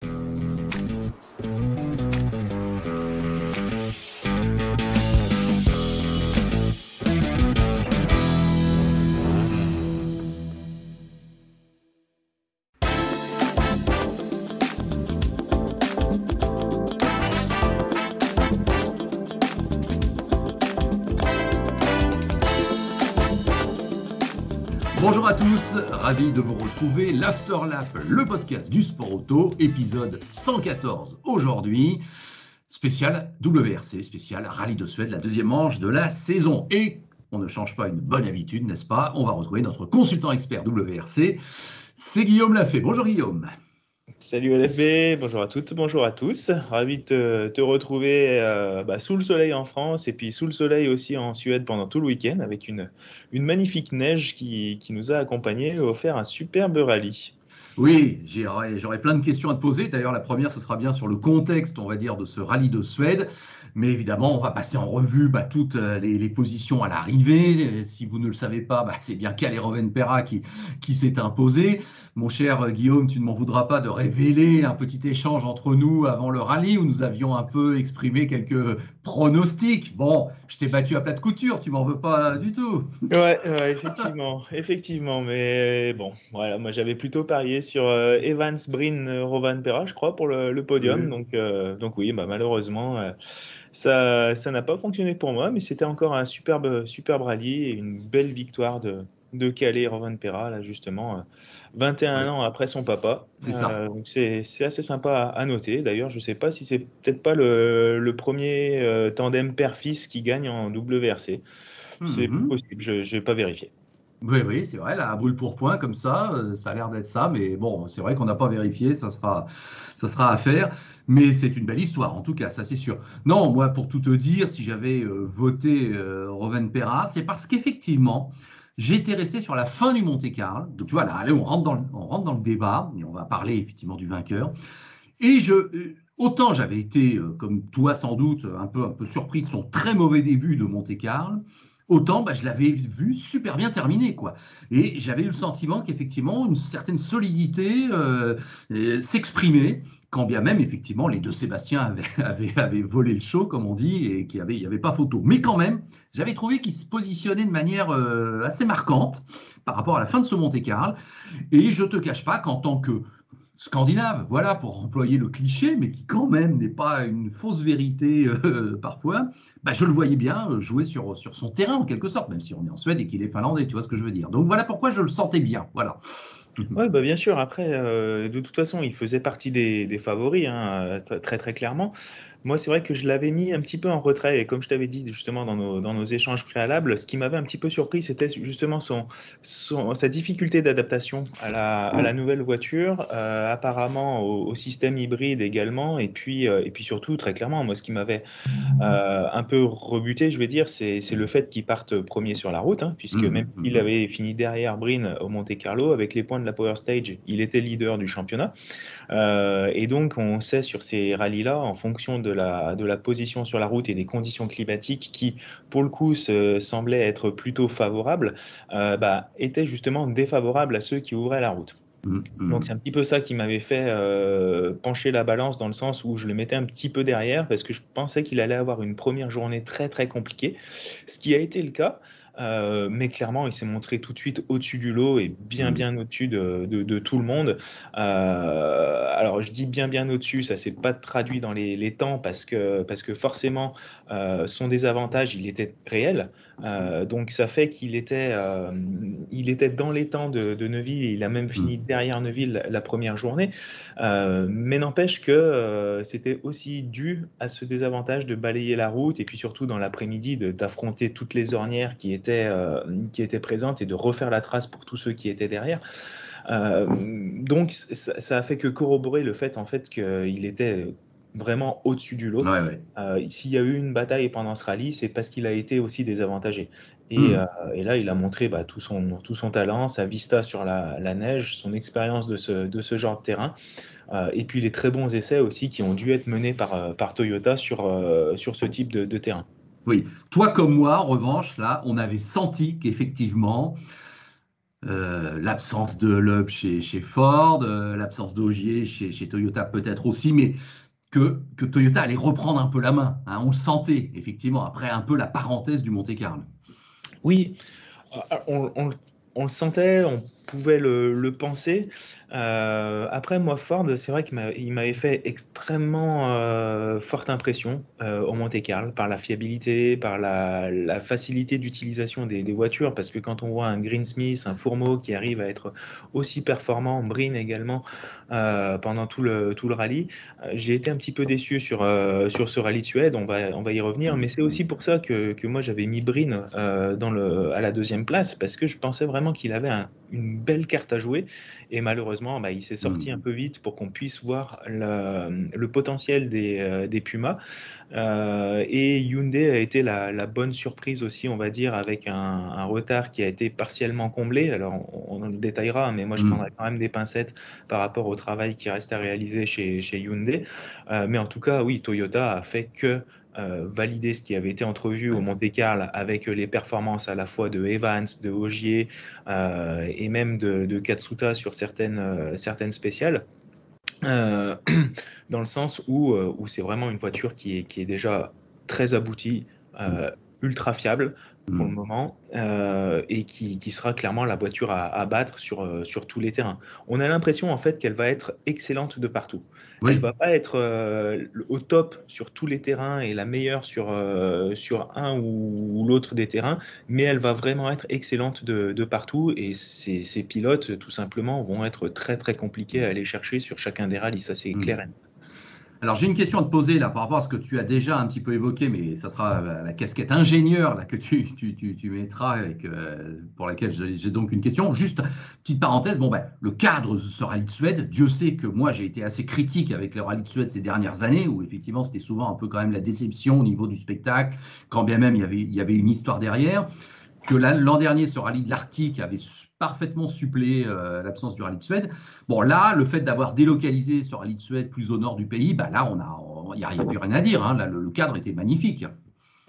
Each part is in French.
Bonjour à tous, ravi de vous retrouver. L'Afterlap, le podcast du sport auto, épisode 114 aujourd'hui. Spécial WRC, spécial Rallye de Suède, la deuxième manche de la saison. Et on ne change pas une bonne habitude, n'est-ce pas? On va retrouver notre consultant expert WRC, c'est Guillaume Lafay. Bonjour Guillaume. Salut LFB, bonjour à toutes, bonjour à tous. Ravi de te retrouver sous le soleil en France et puis sous le soleil aussi en Suède pendant tout le week-end avec une magnifique neige qui nous a accompagnés et offert un superbe rallye. Oui, j'aurais plein de questions à te poser. D'ailleurs, la première, ce sera bien sur le contexte, on va dire, de ce rallye de Suède. Mais évidemment, on va passer en revue toutes les positions à l'arrivée. Si vous ne le savez pas, c'est bien Kalle Rovanperä qui s'est imposé. Mon cher Guillaume, tu ne m'en voudras pas de révéler un petit échange entre nous avant le rallye où nous avions un peu exprimé quelques pronostics. Bon, je t'ai battu à plat de couture, tu m'en veux pas du tout. Ouais, effectivement. Mais bon, voilà, moi j'avais plutôt parié sur Evans, Breen, Rovanperä, je crois, pour le podium. Oui. Donc oui, malheureusement, ça n'a pas fonctionné pour moi, mais c'était encore un superbe rallye et une belle victoire de Kalle Rovanperä, là justement, 21 ans après son papa. C'est ça. Donc c'est assez sympa à noter. D'ailleurs, je ne sais pas si c'est peut-être pas le premier tandem père-fils qui gagne en WRC. C'est possible, je n'ai pas vérifié. Oui, c'est vrai, là, à brûle pour point, comme ça a l'air d'être ça, mais bon, c'est vrai qu'on n'a pas vérifié, ça sera à faire, mais c'est une belle histoire, en tout cas, ça c'est sûr. Non, moi, pour tout te dire, si j'avais voté Rovanperä, c'est parce qu'effectivement, j'étais resté sur la fin du Monte-Carlo, donc tu vois, là, allez, on rentre dans le débat, et on va parler effectivement du vainqueur, et autant j'avais été, comme toi sans doute, un peu surpris de son très mauvais début de Monte-Carlo, autant je l'avais vu super bien terminé, quoi. Et j'avais eu le sentiment qu'effectivement, une certaine solidité s'exprimait, quand bien même, effectivement, les deux Sébastien avaient volé le show, comme on dit, et qu'il n'y avait pas photo. Mais quand même, j'avais trouvé qu'il se positionnait de manière assez marquante par rapport à la fin de ce Monte-Carlo. Et je ne te cache pas qu'en tant que Scandinave, voilà, pour employer le cliché, mais qui quand même n'est pas une fausse vérité parfois, je le voyais bien jouer sur son terrain en quelque sorte, même si on est en Suède et qu'il est finlandais, tu vois ce que je veux dire. Donc voilà pourquoi je le sentais bien, voilà. Oui, bien sûr. Après, de toute façon, il faisait partie des favoris, hein, très très clairement. Moi, c'est vrai que je l'avais mis un petit peu en retrait. Et comme je t'avais dit justement dans nos échanges préalables, ce qui m'avait un petit peu surpris, c'était justement sa difficulté d'adaptation à la nouvelle voiture, apparemment au système hybride également. Et puis surtout, très clairement, moi, ce qui m'avait un peu rebuté, je vais dire, c'est le fait qu'il parte premier sur la route, hein, puisque même s'il avait fini derrière Breen au Monte-Carlo, avec les points de la Power Stage, il était leader du championnat. Et donc, on sait sur ces rallyes-là, en fonction de la position sur la route et des conditions climatiques qui, pour le coup, semblaient être plutôt favorables, étaient justement défavorables à ceux qui ouvraient la route. Donc c'est un petit peu ça qui m'avait fait pencher la balance dans le sens où je le mettais un petit peu derrière parce que je pensais qu'il allait avoir une première journée très très compliquée, ce qui a été le cas. Mais clairement, il s'est montré tout de suite au-dessus du lot et bien au-dessus de tout le monde. Alors, je dis bien au-dessus, ça ne s'est pas traduit dans les temps parce que forcément, son désavantage, il était réel. Donc, ça fait qu'il était dans les temps de Neuville et il a même fini derrière Neuville la première journée. Mais n'empêche que c'était aussi dû à ce désavantage de balayer la route et puis surtout dans l'après-midi d'affronter toutes les ornières qui étaient présentes et de refaire la trace pour tous ceux qui étaient derrière. Donc ça a fait que corroborer le fait en fait qu'il était vraiment au-dessus du lot. Ouais. S'il y a eu une bataille pendant ce rallye, c'est parce qu'il a été aussi désavantagé. Et là, il a montré tout son talent, sa vista sur la neige, son expérience de ce genre de terrain. Et puis les très bons essais aussi qui ont dû être menés par Toyota sur ce type de terrain. Oui, toi comme moi, en revanche, là, on avait senti qu'effectivement, l'absence de Loeb chez Ford, l'absence d'Ogier chez Toyota peut-être aussi, mais que Toyota allait reprendre un peu la main, hein, on le sentait effectivement après un peu la parenthèse du Monte-Carlo. Oui, on le sentait, on pouvait le penser. Après, moi, Ford, c'est vrai qu'il m'avait fait extrêmement forte impression au Monte-Carlo par la fiabilité, par la facilité d'utilisation des voitures, parce que quand on voit un Greensmith, un Fourmeau qui arrive à être aussi performant, Breen également, pendant tout le rallye, j'ai été un petit peu déçu sur ce rallye de Suède, on va y revenir, mais c'est aussi pour ça que moi j'avais mis Breen à la deuxième place, parce que je pensais vraiment qu'il avait une belle carte à jouer, et malheureusement bah, il s'est sorti un peu vite pour qu'on puisse voir le potentiel des Pumas. Et Hyundai a été la bonne surprise aussi, on va dire, avec un retard qui a été partiellement comblé. Alors, on en détaillera, mais moi, je prendrais quand même des pincettes par rapport au travail qui reste à réaliser chez Hyundai. Mais en tout cas, oui, Toyota a fait que valider ce qui avait été entrevu au Monte-Carlo avec les performances à la fois de Evans, de Ogier et même de Katsuta sur certaines spéciales. Euh, Dans le sens où c'est vraiment une voiture qui est déjà très aboutie, ultra fiable pour le moment, et qui sera clairement la voiture à battre sur tous les terrains. On a l'impression en fait qu'elle va être excellente de partout. Elle Oui. va pas être au top sur tous les terrains et la meilleure sur un ou l'autre des terrains, mais elle va vraiment être excellente de partout, et ces pilotes, tout simplement, vont être très très compliqués à aller chercher sur chacun des rallyes, ça c'est clair. Alors j'ai une question à te poser là par rapport à ce que tu as déjà un petit peu évoqué, mais ça sera la casquette ingénieur là que tu mettras pour laquelle j'ai donc une question. Juste petite parenthèse, bon ben le cadre de ce rallye de Suède, Dieu sait que moi j'ai été assez critique avec le rallye de Suède ces dernières années, où effectivement c'était souvent un peu quand même la déception au niveau du spectacle, quand bien même il y avait une histoire derrière que l'an dernier, ce rallye de l'Arctique avait parfaitement suppléé l'absence du rallye de Suède. Bon, là, le fait d'avoir délocalisé ce rallye de Suède plus au nord du pays, bah là, il n'y a plus rien à dire, hein. Là, le cadre était magnifique.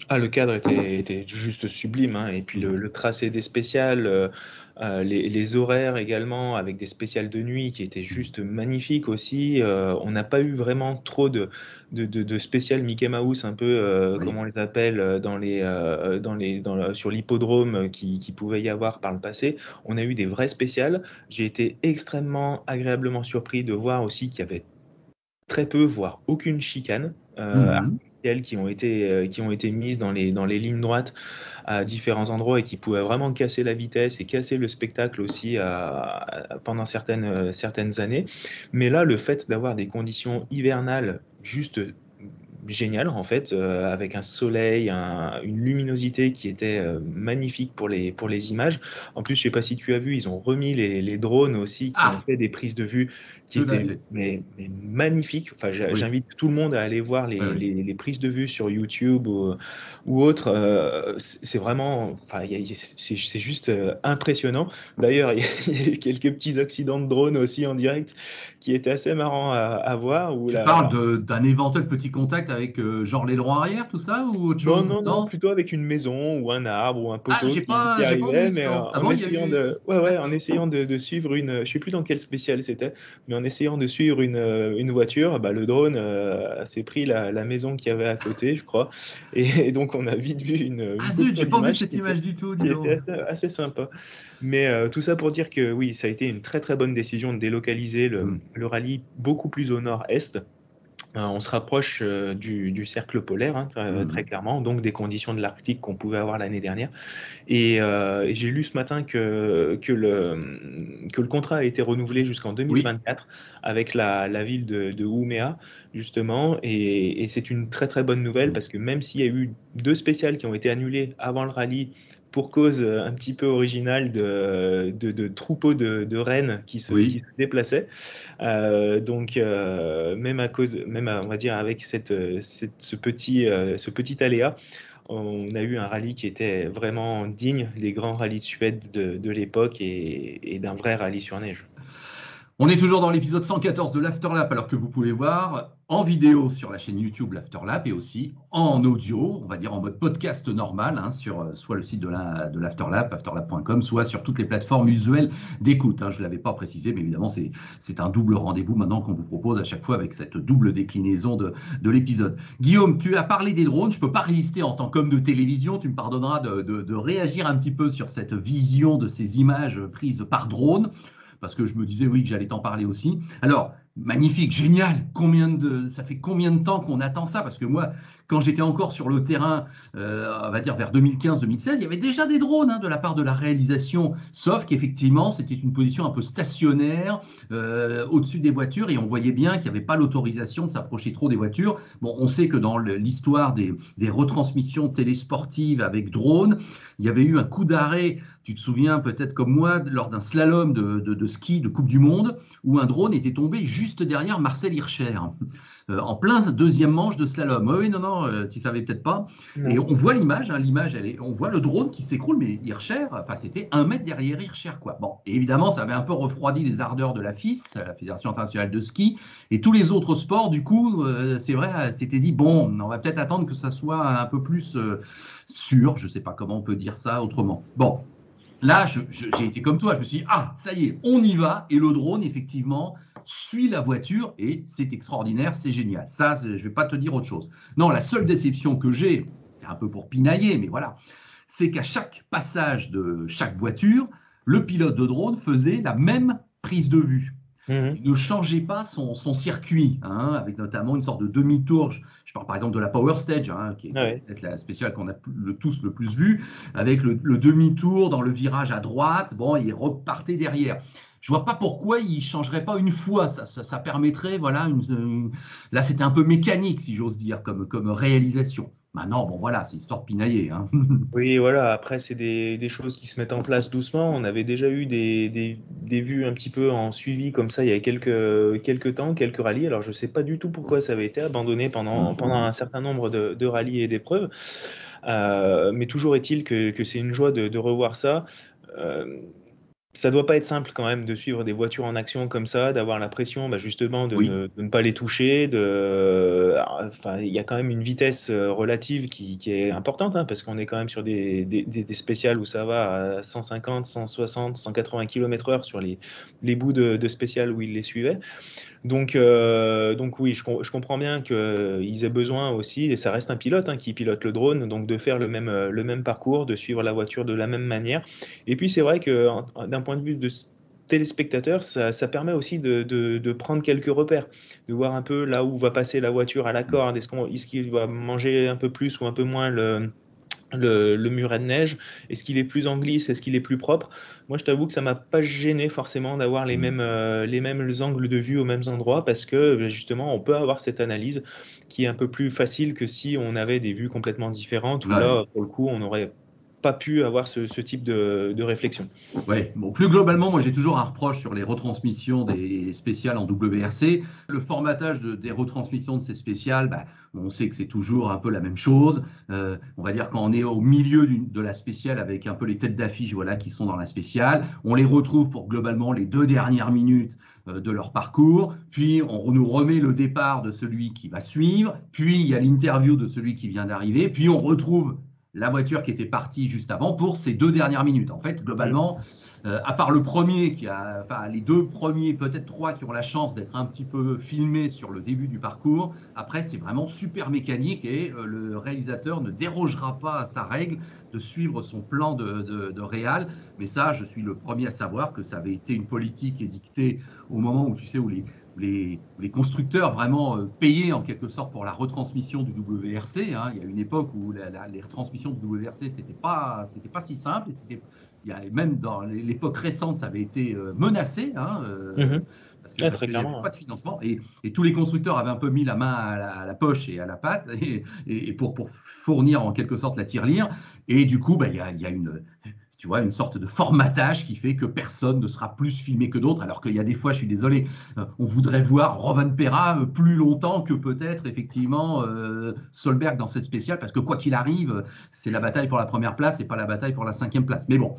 Ah, le cadre était juste sublime, hein. Et puis le tracé des spéciales, les horaires également, avec des spéciales de nuit qui étaient juste magnifiques aussi. On n'a pas eu vraiment trop de spéciales Mickey Mouse, un peu comme Oui. on les appelle sur l'hippodrome qui pouvait y avoir par le passé. On a eu des vraies spéciales. J'ai été extrêmement agréablement surpris de voir aussi qu'il y avait très peu, voire aucune chicane Mhm. artificielle qui ont été mises dans les lignes droites à différents endroits et qui pouvaient vraiment casser la vitesse et casser le spectacle aussi pendant certaines années. Mais là, le fait d'avoir des conditions hivernales juste géniales, en fait, avec un soleil, une luminosité qui était magnifique pour les images. En plus, je sais pas si tu as vu, ils ont remis les drones aussi qui ont Ah, fait des prises de vue qui tout à étaient fait. mais magnifiques. Enfin, Oui, j'invite tout le monde à aller voir oui, oui. les prises de vue sur YouTube ou autre. C'est vraiment, enfin, c'est juste impressionnant. D'ailleurs, il y a eu quelques petits accidents de drone aussi en direct qui étaient assez marrants à voir. Où Tu parles d'un éventuel petit contact avec genre l'aileron arrière, tout ça, ou autre Non, chose? non, non, Non? plutôt avec une maison ou un arbre ou un Ah, poteau qui j'ai pas arrivait, vu, dis mais donc. Ah en bon, il y a essayant eu. en D'accord. essayant de suivre je sais plus dans quel spécial c'était, mais en essayant de suivre une voiture, bah, le drone s'est pris la maison qu'il y avait à côté, je crois, et donc on a vite vu Ah une zut, coupure j'ai pas vu d'image cette image du tout, dis qui était donc. assez sympa. Mais tout ça pour dire que oui, ça a été une très très bonne décision de délocaliser Hmm. le rallye beaucoup plus au nord-est. On se rapproche du cercle polaire, hein, très Hmm. clairement, donc des conditions de l'Arctique qu'on pouvait avoir l'année dernière. Et j'ai lu ce matin que le contrat a été renouvelé jusqu'en Oui. 2024 avec la ville de Ouméa, justement. Et c'est une très très bonne nouvelle Hmm. parce que même s'il y a eu deux spéciales qui ont été annulées avant le rallye pour cause un petit peu originale de troupeaux de rennes qui Oui. se déplaçaient, donc même à cause, on va dire avec ce petit aléa, on a eu un rallye qui était vraiment digne des grands rallyes de Suède de l'époque et d'un vrai rallye sur neige. On est toujours dans l'épisode 114 de l'Afterlap, alors que vous pouvez voir en vidéo sur la chaîne YouTube l'Afterlap et aussi en audio, on va dire en mode podcast normal, sur soit le site de l'Afterlap, afterlap.com, soit sur toutes les plateformes usuelles d'écoute. Je ne l'avais pas précisé, mais évidemment, c'est un double rendez-vous maintenant qu'on vous propose à chaque fois avec cette double déclinaison de l'épisode. Guillaume, tu as parlé des drones. Je ne peux pas résister en tant qu'homme de télévision, tu me pardonneras de réagir un petit peu sur cette vision de ces images prises par drone, parce que je me disais, oui, que j'allais t'en parler aussi. Alors, magnifique, génial. Ça fait combien de temps qu'on attend ça? Parce que moi, quand j'étais encore sur le terrain, on va dire vers 2015-2016, il y avait déjà des drones de la part de la réalisation, sauf qu'effectivement, c'était une position un peu stationnaire au-dessus des voitures et on voyait bien qu'il n'y avait pas l'autorisation de s'approcher trop des voitures. Bon, on sait que dans l'histoire des retransmissions télésportives avec drone, il y avait eu un coup d'arrêt, tu te souviens peut-être comme moi, lors d'un slalom de ski de Coupe du Monde, où un drone était tombé juste derrière Marcel Hirscher, en plein deuxième manche de slalom. Oui, non, tu savais peut-être pas. Non. Et on voit l'image, on voit le drone qui s'écroule, mais Hirscher, c'était 1 mètre derrière Hirscher, quoi. Bon, et évidemment, ça avait un peu refroidi les ardeurs de la FIS, la Fédération internationale de ski, et tous les autres sports, du coup, c'est vrai, s'étaient dit, bon, on va peut-être attendre que ça soit un peu plus sûr, je ne sais pas comment on peut dire ça autrement. Bon. Là, j'ai été comme toi, je me suis dit, ça y est, on y va, et le drone, effectivement, suit la voiture, et c'est extraordinaire, c'est génial. Ça, je ne vais pas te dire autre chose. Non, la seule déception que j'ai, c'est un peu pour pinailler, mais voilà, c'est qu'à chaque passage de chaque voiture, le pilote de drone faisait la même prise de vue. Il ne changeait pas son circuit, avec notamment une sorte de demi-tour. Je parle par exemple de la Power Stage, qui est peut-être la spéciale qu'on a tous le plus vue, avec le demi-tour dans le virage à droite. Bon, il repartait derrière. Je ne vois pas pourquoi il ne changerait pas une fois. Ça permettrait, voilà, là c'était un peu mécanique, si j'ose dire, comme réalisation. Maintenant, bon voilà, c'est histoire de pinailler. Oui, voilà, après c'est des choses qui se mettent en place doucement. On avait déjà eu des vues un petit peu en suivi comme ça il y a quelques temps, quelques rallyes. Alors je ne sais pas du tout pourquoi ça avait été abandonné pendant un certain nombre de rallyes et d'épreuves. Mais toujours est-il que c'est une joie de revoir ça. Ça doit pas être simple quand même de suivre des voitures en action comme ça, d'avoir la pression justement de ne pas les toucher. Il y a quand même une vitesse relative qui est importante, parce qu'on est quand même sur des spéciales où ça va à 150, 160, 180 km/h sur les bouts de spéciales où ils les suivaient. Donc oui, je comprends bien qu'ils aient besoin aussi, et ça reste un pilote qui pilote le drone, donc de faire le même parcours, de suivre la voiture de la même manière. Et puis c'est vrai que d'un point de vue de téléspectateur, ça permet aussi de prendre quelques repères, de voir un peu là où va passer la voiture à la corde, est-ce qu'il va manger un peu plus ou un peu moins le muret de neige, est-ce qu'il est plus en glisse, est-ce qu'il est plus propre? Moi, je t'avoue que ça m'a pas gêné forcément d'avoir les mêmes angles de vue aux mêmes endroits, parce que justement, on peut avoir cette analyse qui est un peu plus facile que si on avait des vues complètement différentes, où là, pour le coup, on n'aurait pas pu avoir ce type de réflexion. Ouais. Bon, plus globalement, moi j'ai toujours un reproche sur les retransmissions des spéciales en WRC. Le formatage des retransmissions de ces spéciales, on sait que c'est toujours un peu la même chose. On va dire quand on est au milieu de la spéciale avec un peu les têtes d'affiche qui sont dans la spéciale, on les retrouve pour globalement les 2 dernières minutes de leur parcours, puis on nous remet le départ de celui qui va suivre, puis il y a l'interview de celui qui vient d'arriver, puis on retrouve la voiture qui était partie juste avant pour ces 2 dernières minutes. En fait, globalement, à part le premier, les 2 premiers, peut-être 3 qui ont la chance d'être un petit peu filmés sur le début du parcours, après c'est vraiment super mécanique et le réalisateur ne dérogera pas à sa règle de suivre son plan de réal. Mais ça, je suis le premier à savoir que ça avait été une politique édictée au moment où, tu sais, où les constructeurs vraiment payaient en quelque sorte pour la retransmission du WRC. Il y a une époque où les retransmissions du WRC, c'était pas si simple. Même dans l'époque récente, ça avait été menacé. Parce qu'il n'y avait pas de financement. Et tous les constructeurs avaient un peu mis la main à la poche et à la patte et pour fournir en quelque sorte la tirelire. Et du coup, il y a une... tu vois, une sorte de formatage qui fait que personne ne sera plus filmé que d'autres, alors qu'il y a des fois, je suis désolé, on voudrait voir Rovanperä plus longtemps que peut-être effectivement Solberg dans cette spéciale, parce que quoi qu'il arrive, c'est la bataille pour la première place et pas la bataille pour la 5e place. Mais bon,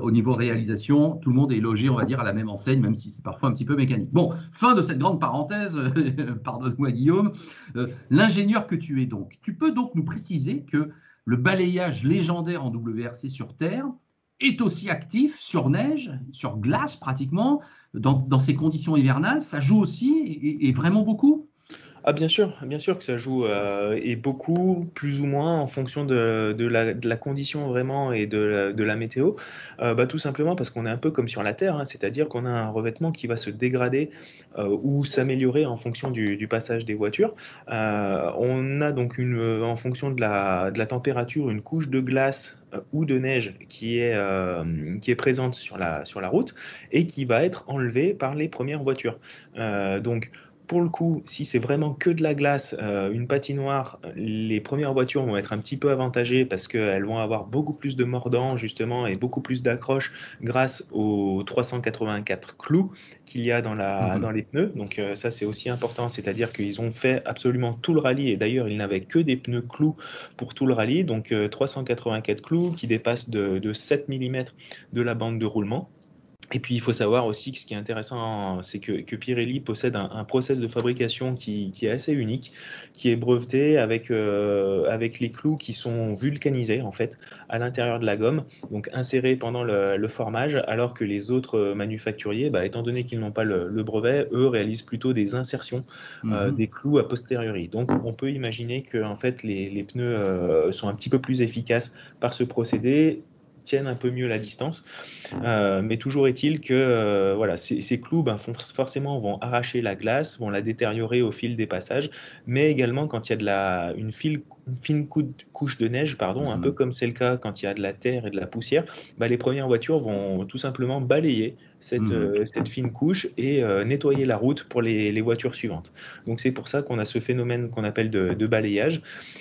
au niveau réalisation, tout le monde est logé, on va dire, à la même enseigne, même si c'est parfois un petit peu mécanique. Bon, fin de cette grande parenthèse, pardonne-moi Guillaume. L'ingénieur que tu es donc, tu peux donc nous préciser que le balayage légendaire en WRC sur terre est aussi actif sur neige, sur glace pratiquement, dans ces conditions hivernales. Ça joue aussi et vraiment beaucoup. Ah bien sûr que ça joue et beaucoup, plus ou moins en fonction de la condition vraiment et de la météo. Tout simplement parce qu'on est un peu comme sur la Terre, hein, c'est-à-dire qu'on a un revêtement qui va se dégrader ou s'améliorer en fonction du passage des voitures. On a donc en fonction de la température, une couche de glace ou de neige qui est présente sur la route et qui va être enlevée par les premières voitures. Donc pour le coup, si c'est vraiment que de la glace, une patinoire, les premières voitures vont être un petit peu avantagées parce qu'elles vont avoir beaucoup plus de mordants justement et beaucoup plus d'accroches grâce aux 384 clous qu'il y a dans les pneus. Donc ça c'est aussi important, c'est-à-dire qu'ils ont fait absolument tout le rallye et d'ailleurs ils n'avaient que des pneus clous pour tout le rallye. Donc 384 clous qui dépassent de 7 mm de la bande de roulement. Et puis, il faut savoir aussi que ce qui est intéressant, c'est que Pirelli possède un process de fabrication qui est assez unique, qui est breveté avec les clous qui sont vulcanisés, en fait, à l'intérieur de la gomme, donc insérés pendant le formage, alors que les autres manufacturiers, étant donné qu'ils n'ont pas le brevet, eux réalisent plutôt des insertions des clous a posteriori. Donc, on peut imaginer que, en fait, les pneus sont un petit peu plus efficaces par ce procédé, tiennent un peu mieux la distance. Mais toujours est-il que voilà, ces clous forcément vont arracher la glace, vont la détériorer au fil des passages, mais également quand il y a une fine couche de neige, un peu comme c'est le cas quand il y a de la terre et de la poussière, les premières voitures vont tout simplement balayer cette fine couche et nettoyer la route pour les voitures suivantes. Donc c'est pour ça qu'on a ce phénomène qu'on appelle de balayage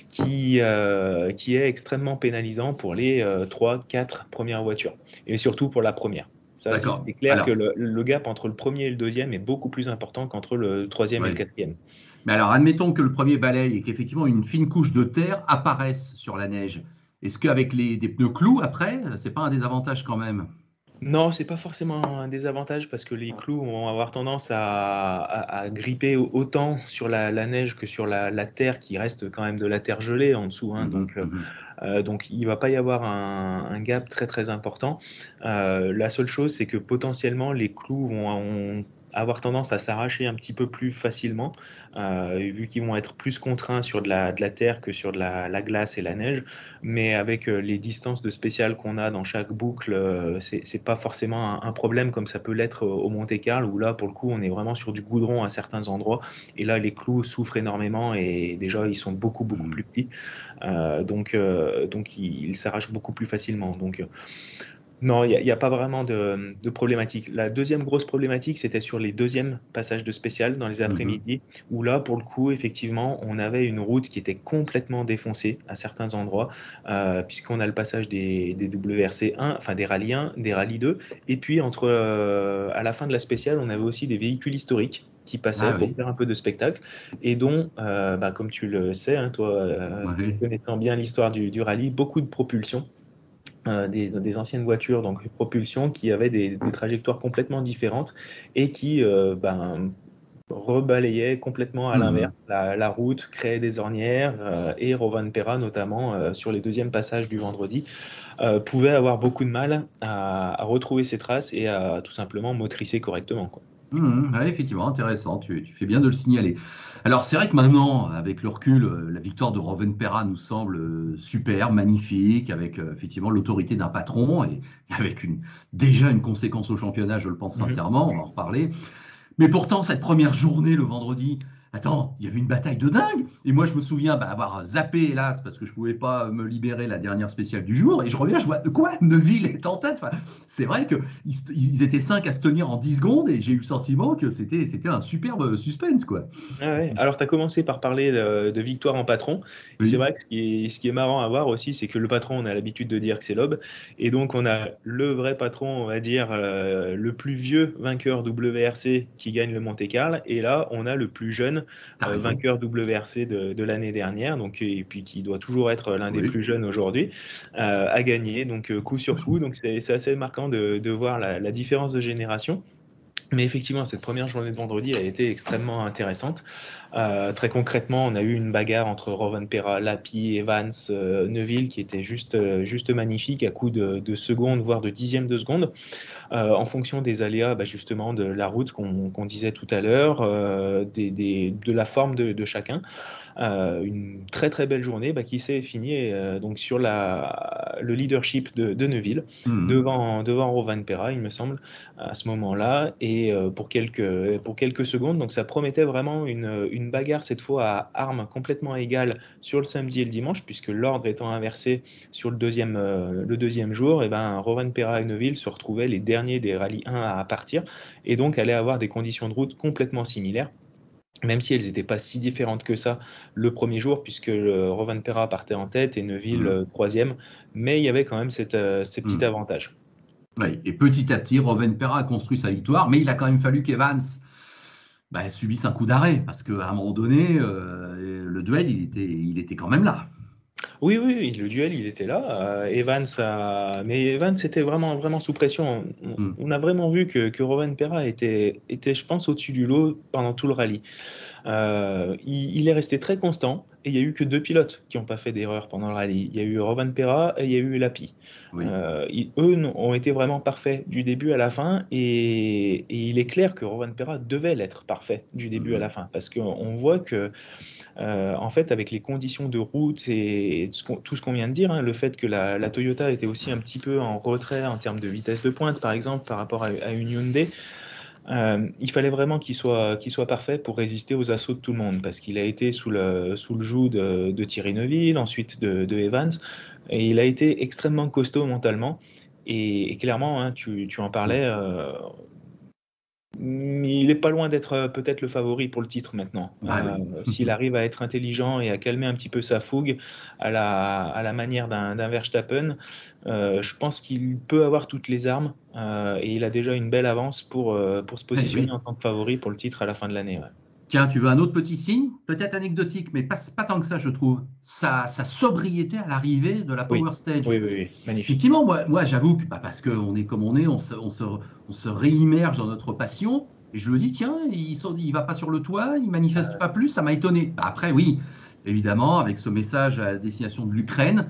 qui est extrêmement pénalisant pour les 3-4 premières voitures et surtout pour la première. Ça, c'est clair. Alors, que le gap entre le premier et le deuxième est beaucoup plus important qu'entre le troisième et le quatrième. Mais alors, admettons que le premier balaye et qu'effectivement une fine couche de terre apparaisse sur la neige. Est-ce qu'avec des pneus clous, après, c'est pas un désavantage quand même? Non, c'est pas forcément un désavantage parce que les clous vont avoir tendance à gripper autant sur la neige que sur la terre qui reste quand même de la terre gelée en dessous. Hein, donc il ne va pas y avoir un gap très très important. La seule chose, c'est que potentiellement les clous vont avoir tendance à s'arracher un petit peu plus facilement, vu qu'ils vont être plus contraints sur de la terre que sur de la glace et la neige. Mais avec les distances de spécial qu'on a dans chaque boucle, c'est pas forcément un problème comme ça peut l'être au Monte-Carlo, où là, pour le coup, on est vraiment sur du goudron à certains endroits. Et là, les clous souffrent énormément et déjà, ils sont beaucoup plus petits. Donc ils s'arrachent beaucoup plus facilement. Donc, non, il n'y a pas vraiment de problématique. La deuxième grosse problématique, c'était sur les deuxièmes passages de spécial dans les après-midi, où là, pour le coup, effectivement, on avait une route qui était complètement défoncée à certains endroits, puisqu'on a le passage des WRC 1, enfin des rallyes 1, des rallyes 2, et puis à la fin de la spéciale, on avait aussi des véhicules historiques qui passaient pour faire un peu de spectacle, et dont, comme tu le sais, hein, toi, connaissant bien l'histoire du rallye, beaucoup de propulsion. Des anciennes voitures, donc propulsion, qui avaient des trajectoires complètement différentes et qui rebalayaient complètement à l'inverse la route, créaient des ornières et Rovanperä notamment sur les deuxièmes passages du vendredi pouvait avoir beaucoup de mal à retrouver ses traces et à tout simplement motricer correctement, quoi. Effectivement, intéressant, tu fais bien de le signaler. Alors c'est vrai que maintenant, avec le recul, la victoire de Rovanperä nous semble super, magnifique, avec effectivement l'autorité d'un patron et avec déjà une conséquence au championnat, je le pense sincèrement, on va en reparler. Mais pourtant, cette première journée, le vendredi, attends, il y avait une bataille de dingue. Et moi, je me souviens avoir zappé, hélas, parce que je ne pouvais pas me libérer la dernière spéciale du jour. Et je reviens, je vois, quoi, Neuville est en tête. Enfin, c'est vrai qu'ils étaient 5 à se tenir en 10 secondes et j'ai eu le sentiment que c'était un superbe suspense, quoi. Ah ouais. Alors, tu as commencé par parler de victoire en patron. Et c'est Oui. vrai que ce qui est marrant à voir aussi, c'est que le patron, on a l'habitude de dire que c'est Loeb. Et donc, on a le vrai patron, on va dire, le plus vieux vainqueur WRC qui gagne le Monte-Carlo. Et là, on a le plus jeune T'as raison. vainqueur WRC de l'année dernière. Donc, et puis qui doit toujours être l'un des Oui. plus jeunes aujourd'hui, à gagner. Donc, coup sur coup. Donc, c'est assez marquant de voir la différence de génération. Mais effectivement, cette première journée de vendredi a été extrêmement intéressante. Très concrètement, on a eu une bagarre entre Rovanperä, Lappi, Evans, Neuville qui était juste magnifique à coup de secondes, voire de dixièmes de seconde, en fonction des aléas justement de la route qu'on disait tout à l'heure, de la forme de chacun. Une très très belle journée qui s'est finie donc sur le leadership de Neuville Mhm. devant Rovanperä, il me semble, à ce moment-là, et pour quelques secondes. Donc ça promettait vraiment une bagarre cette fois à armes complètement égales sur le samedi et le dimanche, puisque l'ordre étant inversé sur le deuxième jour, et Rovanperä et Neuville se retrouvaient les derniers des rallyes 1 à partir, et donc allaient avoir des conditions de route complètement similaires, même si elles n'étaient pas si différentes que ça le premier jour, puisque Rovanperä partait en tête et Neuville Mhm. troisième, mais il y avait quand même ces petits Mhm. avantages. Oui. Et petit à petit, Rovanperä a construit sa victoire, mais il a quand même fallu qu'Evans subisse un coup d'arrêt, parce qu'à un moment donné, le duel, il était quand même là. Oui, oui, oui, le duel, il était là. Mais Evans était vraiment, vraiment sous pression. Mhm. On a vraiment vu que Rovanperä était, je pense, au-dessus du lot pendant tout le rallye. Il est resté très constant et il n'y a eu que deux pilotes qui n'ont pas fait d'erreur pendant le rallye. Il y a eu Rovanperä et il y a eu Lappi. Oui. Eux ont été vraiment parfaits du début à la fin et il est clair que Rovanperä devait l'être parfait du début à la Mhm. fin parce qu'on voit que en fait, avec les conditions de route et tout ce qu'on vient de dire, hein, le fait que la Toyota était aussi un petit peu en retrait en termes de vitesse de pointe, par exemple, par rapport à une Hyundai, il fallait vraiment qu'il soit parfait pour résister aux assauts de tout le monde, parce qu'il a été sous le joug de Thierry Neuville, ensuite de Evans, et il a été extrêmement costaud mentalement. Et clairement, hein, tu en parlais, il n'est pas loin d'être peut-être le favori pour le titre maintenant. Bah oui. S'il arrive à être intelligent et à calmer un petit peu sa fougue à la manière d'un Verstappen, je pense qu'il peut avoir toutes les armes et il a déjà une belle avance pour se Eh positionner en oui. tant que favori pour le titre à la fin de l'année. Ouais. Tiens, tu veux un autre petit signe, peut-être anecdotique, mais pas tant que ça, je trouve. Sa sobriété à l'arrivée de la Oui, Power Stage. oui, oui, oui, magnifique. Effectivement, moi j'avoue que parce qu'on est comme on est, on se réimmerge dans notre passion. Et je me dis, tiens, il va pas sur le toit, il manifeste pas plus, ça m'a étonné. Après, oui, évidemment, avec ce message à destination de l'Ukraine,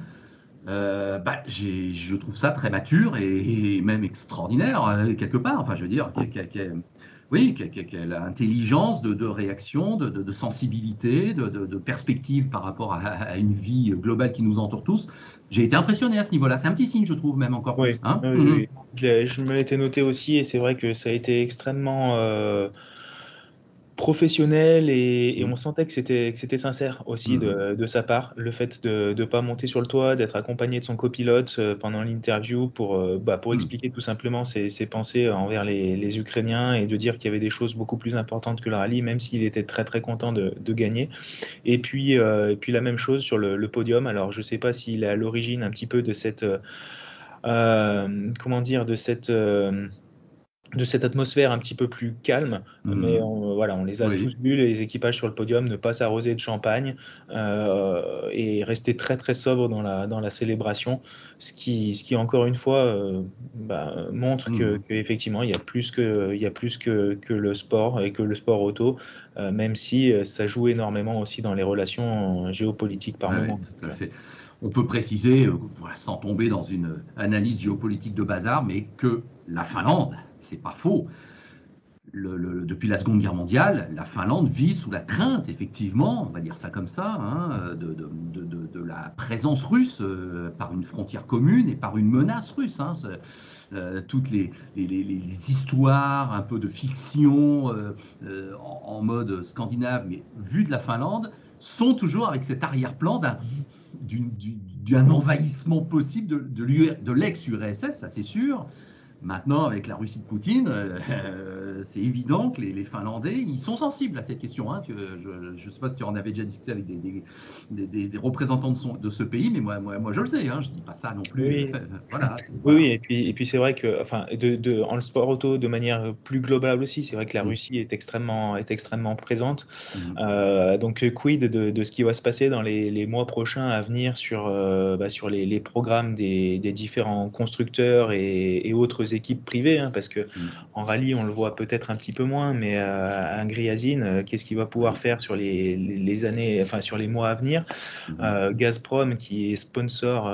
je trouve ça très mature et même extraordinaire, quelque part. Enfin, je veux dire, oui, quelle intelligence de réaction, de sensibilité, de perspective par rapport à une vie globale qui nous entoure tous. J'ai été impressionné à ce niveau-là. C'est un petit signe, je trouve, même encore plus. Oui, Hein. oui, oui, Mhm. oui. Je me l'étais noté aussi et c'est vrai que ça a été extrêmement professionnel et on Mhm. sentait que c'était sincère aussi Mhm. de sa part. Le fait de ne pas monter sur le toit, d'être accompagné de son copilote pendant l'interview pour Mhm. expliquer tout simplement ses pensées envers les Ukrainiens et de dire qu'il y avait des choses beaucoup plus importantes que le rallye, même s'il était très très content de gagner. Et puis la même chose sur le podium. Alors je ne sais pas s'il est à l'origine un petit peu de cette comment dire, de cette atmosphère un petit peu plus calme, mais Mhm. voilà, on les a tous Oui. vus, les équipages sur le podium, ne pas s'arroser de champagne et rester très très sobre dans la célébration, ce qui encore une fois montre Mhm. qu'effectivement il y a plus que le sport et que le sport auto, même si ça joue énormément aussi dans les relations géopolitiques par Ouais, ouais, moment. tout à fait. On peut préciser, voilà, sans tomber dans une analyse géopolitique de bazar, mais que la Finlande, c'est pas faux, depuis la Seconde Guerre mondiale, la Finlande vit sous la crainte, effectivement, on va dire ça comme ça, hein, de la présence russe par une frontière commune et par une menace russe. Hein. Toutes les histoires un peu de fiction en mode scandinave, mais vues de la Finlande, sont toujours avec cet arrière-plan d'un envahissement possible de l'ex-URSS, ça c'est sûr. Maintenant, avec la Russie de Poutine, c'est évident que les Finlandais, ils sont sensibles à cette question. Hein, je ne sais pas si tu en avais déjà discuté avec des représentants de ce pays, mais moi je le sais. Hein, je ne dis pas ça non plus. Oui. Voilà, voilà. Oui, et puis c'est vrai que, enfin, en le sport auto, de manière plus globale aussi, c'est vrai que la Russie est extrêmement présente. Donc, quid de ce qui va se passer dans les mois prochains à venir sur les programmes des différents constructeurs et autres équipes privées, hein, parce que en rallye, on le voit peut-être un petit peu moins, mais un Gryazin, qu'est-ce qu'il va pouvoir faire sur les années, enfin sur les mois à venir? Gazprom, qui est sponsor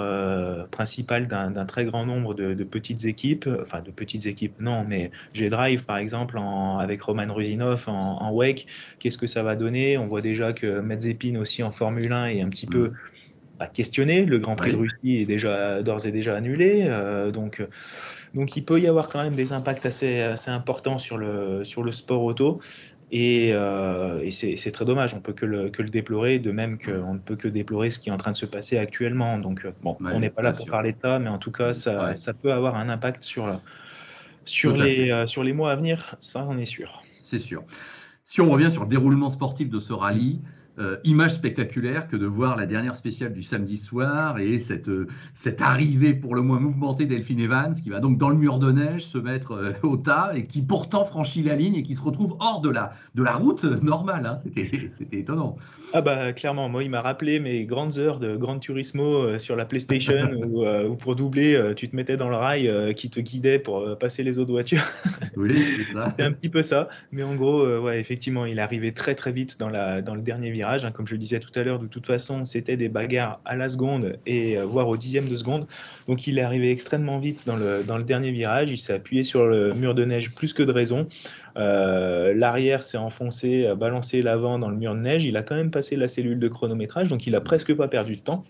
principal d'un très grand nombre de petites équipes, enfin de petites équipes, non, mais G-Drive par exemple, avec Roman Rusinov en WEC, qu'est-ce que ça va donner? On voit déjà que Mazepin aussi en Formule 1 est un petit peu questionné. Le Grand Prix de Russie est d'ores et déjà annulé, donc il peut y avoir quand même des impacts assez importants sur le sport auto. Et c'est très dommage, on peut que le déplorer, de même qu'on ne peut que déplorer ce qui est en train de se passer actuellement. Donc on n'est pas là pour parler de ça, mais en tout cas ça peut avoir un impact sur les mois à venir, ça on est sûr. C'est sûr. Si on revient sur le déroulement sportif de ce rallye, image spectaculaire que de voir la dernière spéciale du samedi soir et cette arrivée pour le moins mouvementée d'Elfyn Evans qui va donc dans le mur de neige se mettre au tas et qui pourtant franchit la ligne et qui se retrouve hors de la route normale. Hein. C'était étonnant. Ah bah clairement, moi il m'a rappelé mes grandes heures de Gran Turismo sur la PlayStation où pour doubler tu te mettais dans le rail qui te guidait pour passer les autres voitures. Oui, c'est ça. C'était un petit peu ça, mais en gros effectivement il est arrivé très très vite dans le dernier virage. Hein, comme je le disais tout à l'heure, de toute façon c'était des bagarres à la seconde et voire au dixième de seconde, donc il est arrivé extrêmement vite dans le dernier virage. Il s'est appuyé sur le mur de neige plus que de raison. L'arrière s'est enfoncé, a balancé l'avant dans le mur de neige. Il a quand même passé la cellule de chronométrage, donc il a presque pas perdu de temps.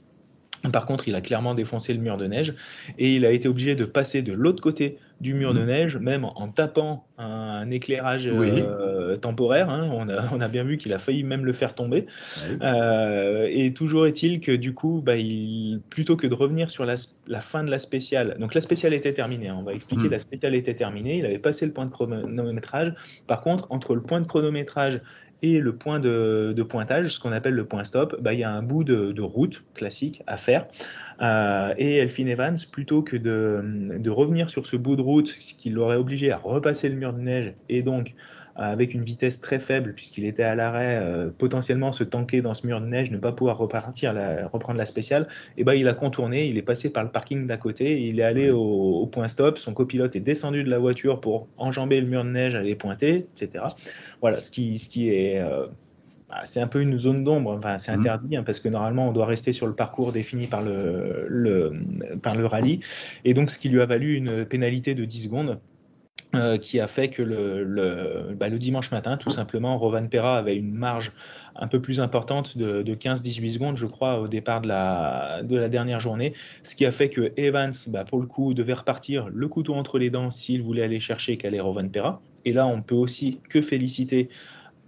Par contre, il a clairement défoncé le mur de neige et il a été obligé de passer de l'autre côté du mur de neige, même en tapant un éclairage temporaire. Hein. On a bien vu qu'il a failli même le faire tomber. Et toujours est-il que du coup, plutôt que de revenir sur la fin de la spéciale, donc la spéciale était terminée, hein, on va expliquer, la spéciale était terminée, il avait passé le point de chronométrage. Par contre, entre le point de chronométrage et le point de pointage, ce qu'on appelle le point stop, il y a un bout de route classique à faire. Et Elfyn Evans, plutôt que de revenir sur ce bout de route, ce qui l'aurait obligé à repasser le mur de neige et donc avec une vitesse très faible puisqu'il était à l'arrêt, potentiellement se tanker dans ce mur de neige, ne pas pouvoir reprendre la spéciale, et il a contourné, il est passé par le parking d'à côté, il est allé au point stop, son copilote est descendu de la voiture pour enjamber le mur de neige, aller pointer, etc. Voilà, ce qui est... c'est un peu une zone d'ombre, enfin, c'est interdit hein, parce que normalement on doit rester sur le parcours défini par le rallye, et donc ce qui lui a valu une pénalité de 10 secondes. Qui a fait que le dimanche matin, tout simplement, Rovanperä avait une marge un peu plus importante de 15-18 secondes, je crois, au départ de la dernière journée, ce qui a fait que Evans, pour le coup, devait repartir le couteau entre les dents s'il voulait aller chercher Kalle Rovanperä. Et là, on peut aussi que féliciter,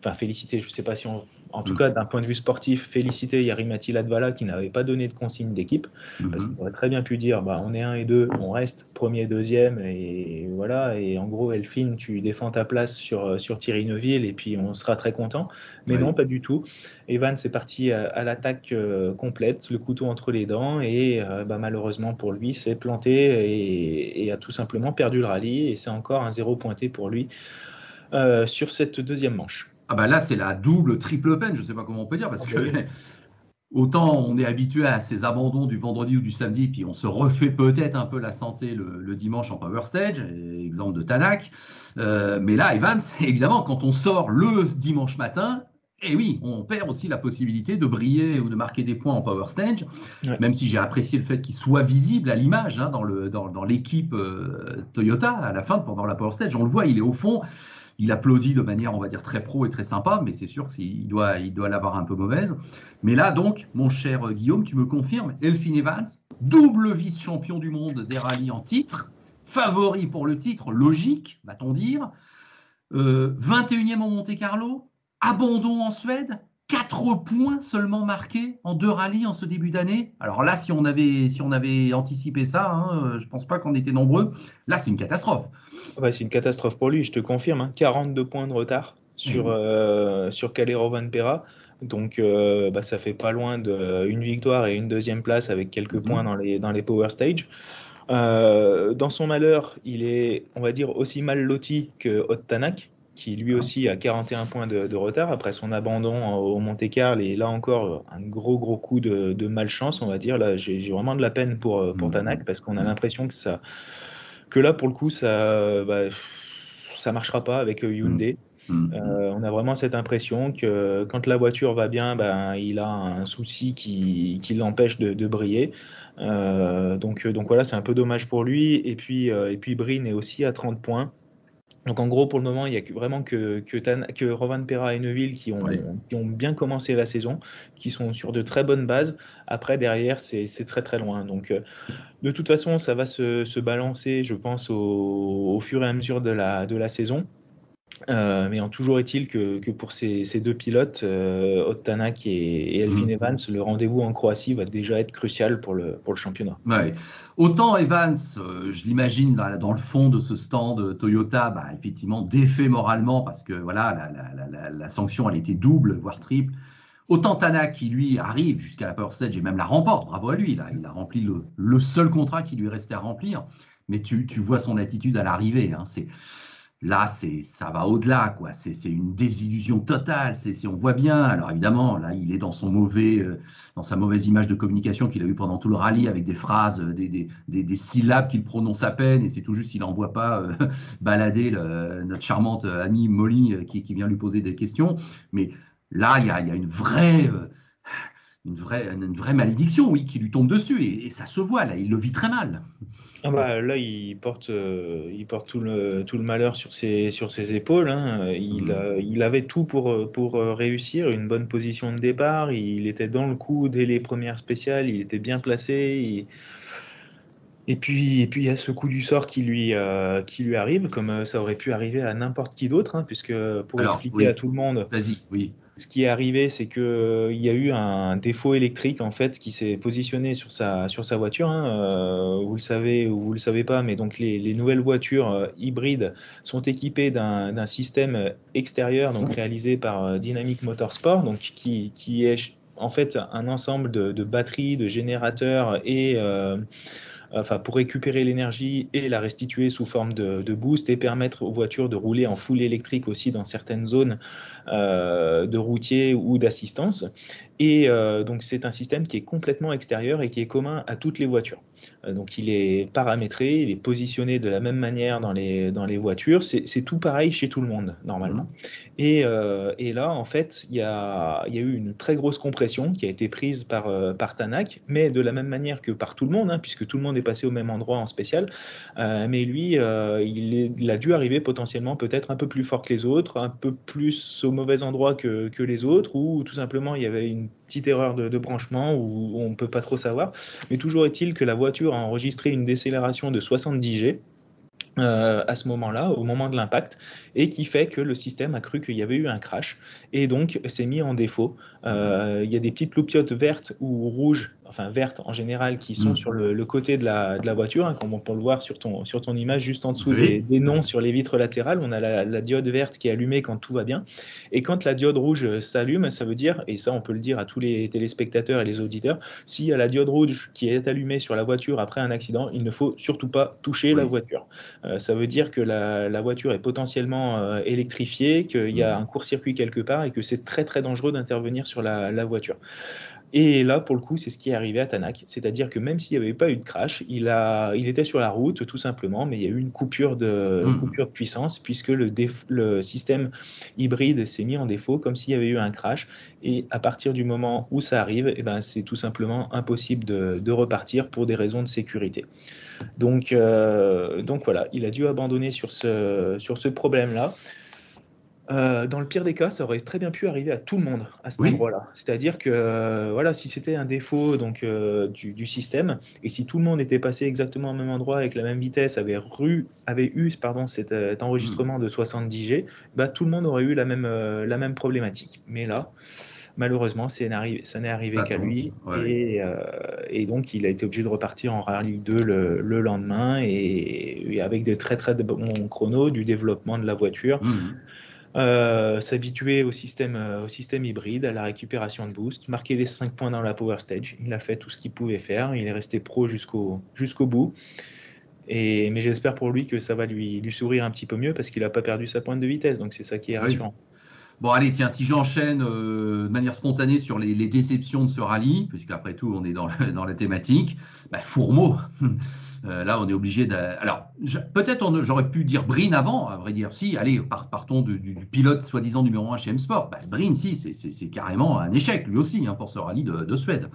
je ne sais pas si en tout cas, d'un point de vue sportif, féliciter Jari-Matti Latvala qui n'avait pas donné de consigne d'équipe, parce qu'il aurait très bien pu dire on est 1 et 2, on reste premier, deuxième, et voilà. Et en gros, Elfyn, tu défends ta place sur Thierry Neuville, et puis on sera très content. Mais non, pas du tout. Evans est parti à l'attaque complète, le couteau entre les dents, et malheureusement pour lui, s'est planté et a tout simplement perdu le rallye. Et c'est encore un 0 pointé pour lui sur cette deuxième manche. Ah là, c'est la double, triple peine, je ne sais pas comment on peut dire, parce que autant on est habitué à ces abandons du vendredi ou du samedi, puis on se refait peut-être un peu la santé le dimanche en Power Stage, exemple de Tanak. Mais là, Evans, évidemment, quand on sort le dimanche matin, oui, on perd aussi la possibilité de briller ou de marquer des points en Power Stage, même si j'ai apprécié le fait qu'il soit visible à l'image dans l'équipe Toyota à la fin, pendant la Power Stage. On le voit, il est au fond. il applaudit de manière, on va dire, très pro et très sympa, mais c'est sûr qu'il doit l'avoir un peu mauvaise. Mais là, donc, mon cher Guillaume, tu me confirmes, Elfyn Evans, double vice-champion du monde des rallyes en titre, favori pour le titre, logique, va-t-on dire, 21e au Monte-Carlo, abandon en Suède, 4 points seulement marqués en 2 rallyes en ce début d'année. Alors là, si on avait anticipé ça, hein, je ne pense pas qu'on était nombreux. Là, c'est une catastrophe. Ouais, c'est une catastrophe pour lui, je te confirme. 42 points de retard sur Kalle Rovanperä. Donc, ça fait pas loin d'une victoire et une deuxième place avec quelques points dans les Power Stage. Dans son malheur, il est, on va dire, aussi mal loti que Ott Tanak, qui lui aussi a 41 points de retard après son abandon au Monte-Carlo. Et là encore, un gros coup de malchance, on va dire. Là, j'ai vraiment de la peine pour Tanak parce qu'on a l'impression que là, pour le coup, ça marchera pas avec Hyundai. On a vraiment cette impression que quand la voiture va bien, il a un souci qui l'empêche de briller. Donc voilà, c'est un peu dommage pour lui. Et puis Breen est aussi à 30 points. Donc en gros, pour le moment, il n'y a vraiment que Rovanperä et Neuville qui ont bien commencé la saison, qui sont sur de très bonnes bases. Après, derrière, c'est très très loin. Donc de toute façon, ça va se balancer, je pense, au fur et à mesure de la saison. Mais toujours est-il que pour ces deux pilotes, Ott Tanak et Elfyn Evans, le rendez-vous en Croatie va déjà être crucial pour le championnat. Ouais. Autant Evans, je l'imagine dans le fond de ce stand Toyota, effectivement défait moralement parce que voilà, la sanction elle était double, voire triple. Autant Tanak qui lui arrive jusqu'à la Power Stage et même la remporte, bravo à lui, il a rempli le seul contrat qui lui restait à remplir. Mais tu vois son attitude à l'arrivée, hein, là, ça va au-delà, quoi. C'est une désillusion totale. On voit bien. Alors évidemment, là, il est dans sa mauvaise image de communication qu'il a eue pendant tout le rallye, avec des phrases, des syllabes qu'il prononce à peine, et c'est tout juste s'il n'envoie pas balader notre charmante amie Molly qui vient lui poser des questions. Mais là, il y a une vraie malédiction, oui, qui lui tombe dessus, et ça se voit. Là, il le vit très mal. Là, il porte tout le malheur sur ses épaules. Il avait tout pour réussir, une bonne position de départ. Il était dans le coup dès les premières spéciales. Il était bien placé. Et puis il y a ce coup du sort qui lui arrive, comme ça aurait pu arriver à n'importe qui d'autre, puisque pour expliquer à tout le monde. Vas-y, oui. Ce qui est arrivé, c'est que il y a eu un défaut électrique en fait qui s'est positionné sur sa voiture. Vous le savez ou vous le savez pas, mais donc les nouvelles voitures hybrides sont équipées d'un système extérieur, donc réalisé par Dynamic Motorsport, donc qui est en fait un ensemble de batteries, de générateurs et pour récupérer l'énergie et la restituer sous forme de boost et permettre aux voitures de rouler en full électrique aussi dans certaines zones de routier ou d'assistance. Et donc c'est un système qui est complètement extérieur et qui est commun à toutes les voitures. Donc il est paramétré, il est positionné de la même manière dans les voitures. C'est tout pareil chez tout le monde normalement. Et là en fait il y a eu une très grosse compression qui a été prise par Tanak, mais de la même manière que par tout le monde, puisque tout le monde est passé au même endroit en spécial. Mais lui il a dû arriver potentiellement peut-être un peu plus fort que les autres, un peu plus au mauvais endroit que les autres, ou tout simplement il y avait une petite erreur de branchement où on ne peut pas trop savoir. Mais toujours est-il que la voiture a enregistré une décélération de 70 G à ce moment-là, au moment de l'impact, et qui fait que le système a cru qu'il y avait eu un crash et donc s'est mis en défaut. Il y a des petites loupiottes vertes ou rouges, enfin vertes en général, qui sont sur le côté de la voiture, comme on peut le voir sur ton image, juste en dessous des noms sur les vitres latérales. On a la diode verte qui est allumée quand tout va bien, et quand la diode rouge s'allume, ça veut dire, et ça on peut le dire à tous les téléspectateurs et les auditeurs, s'il y a la diode rouge qui est allumée sur la voiture après un accident, il ne faut surtout pas toucher la voiture. Ça veut dire que la voiture est potentiellement électrifiée, qu'il y a un court-circuit quelque part et que c'est très très dangereux d'intervenir sur la voiture. Et là, pour le coup, c'est ce qui est arrivé à Tanak. C'est-à-dire que même s'il n'y avait pas eu de crash, il était sur la route tout simplement, mais il y a eu une coupure de puissance puisque le système hybride s'est mis en défaut comme s'il y avait eu un crash. Et à partir du moment où ça arrive, c'est tout simplement impossible de repartir pour des raisons de sécurité. Donc voilà, il a dû abandonner sur ce problème-là. Dans le pire des cas, ça aurait très bien pu arriver à tout le monde à cet Oui. endroit-là. C'est-à-dire que voilà, si c'était un défaut donc, du système, et si tout le monde était passé exactement au même endroit avec la même vitesse, avait eu pardon, cet Hmm. enregistrement de 70 G, bah, tout le monde aurait eu la même problématique. Mais là, malheureusement, ça n'est arrivé Ça qu'à tombe. lui. Ouais, ouais. Et donc, il a été obligé de repartir en Rallye 2 le lendemain, et avec de très très bons chronos, du développement de la voiture. Hmm. S'habituer au système hybride, à la récupération de boost, marquer les 5 points dans la Power Stage. Il a fait tout ce qu'il pouvait faire. Il est resté pro jusqu'au bout. Mais j'espère pour lui que ça va lui sourire un petit peu mieux parce qu'il n'a pas perdu sa pointe de vitesse. Donc c'est ça qui est Oui. rassurant. Bon, allez, tiens, si j'enchaîne de manière spontanée sur les déceptions de ce rallye, puisqu'après tout, on est dans la thématique, bah, Fourmeau. Là, on est obligé de. Alors, peut-être j'aurais pu dire Breen avant, à vrai dire. Si, allez, partons du pilote soi-disant numéro 1 chez M-Sport. Bah, Breen, si, c'est carrément un échec, lui aussi, hein, pour ce rallye de Suède.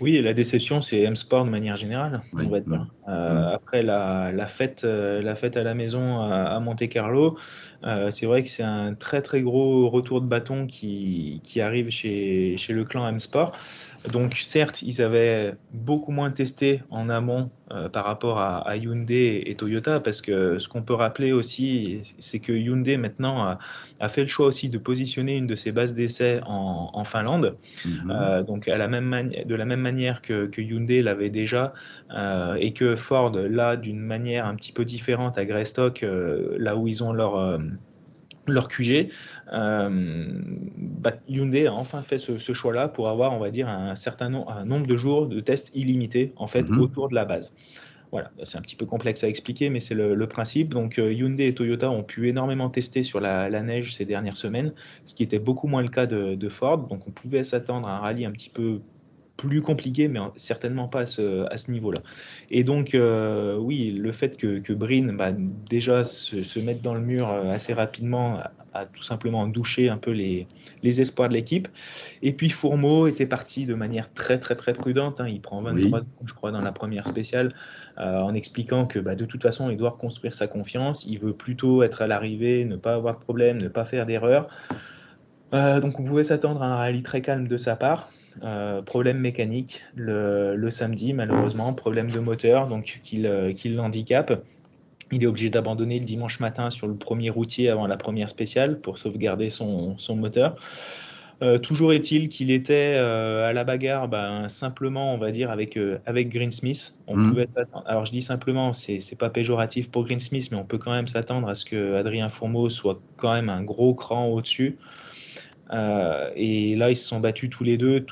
Oui, et la déception, c'est M-Sport de manière générale, on Oui. va dire. Mm. Après la fête à la maison à Monte-Carlo, c'est vrai que c'est un très très gros retour de bâton qui arrive chez le clan M-Sport. Donc certes, ils avaient beaucoup moins testé en amont par rapport à Hyundai et Toyota, parce que ce qu'on peut rappeler aussi, c'est que Hyundai maintenant a fait le choix aussi de positionner une de ses bases d'essai en Finlande. Mhm. Donc de la même manière que Hyundai l'avait déjà, et que Ford l'a d'une manière un petit peu différente à Greystock, là où ils ont leur QG. Hyundai a enfin fait ce choix-là pour avoir, on va dire, un nombre de jours de tests illimités en fait Mhm. autour de la base. Voilà, c'est un petit peu complexe à expliquer, mais c'est le principe. Donc Hyundai et Toyota ont pu énormément tester sur la neige ces dernières semaines, ce qui était beaucoup moins le cas de Ford. Donc on pouvait s'attendre à un rallye un petit peu plus compliqué, mais certainement pas à ce niveau-là. Et donc, oui, le fait que Breen déjà se mette dans le mur assez rapidement a tout simplement douché un peu les espoirs de l'équipe. Et puis Fourmeau était parti de manière très très très prudente, hein. Il prend 23 Oui. secondes, je crois, dans la première spéciale, en expliquant que de toute façon, il doit reconstruire sa confiance. Il veut plutôt être à l'arrivée, ne pas avoir de problème, ne pas faire d'erreur. Donc on pouvait s'attendre à un rallye très calme de sa part. Problème mécanique le samedi, malheureusement, problème de moteur, donc qui l'handicape. Il est obligé d'abandonner le dimanche matin sur le premier routier avant la première spéciale pour sauvegarder son moteur. Toujours est-il qu'il était à la bagarre, simplement, on va dire, avec Greensmith. On pouvait Mhm. s'attendre. Alors je dis simplement, c'est pas péjoratif pour Greensmith, mais on peut quand même s'attendre à ce que Adrien Fourmeau soit quand même un gros cran au-dessus. Et là, ils se sont battus tous les deux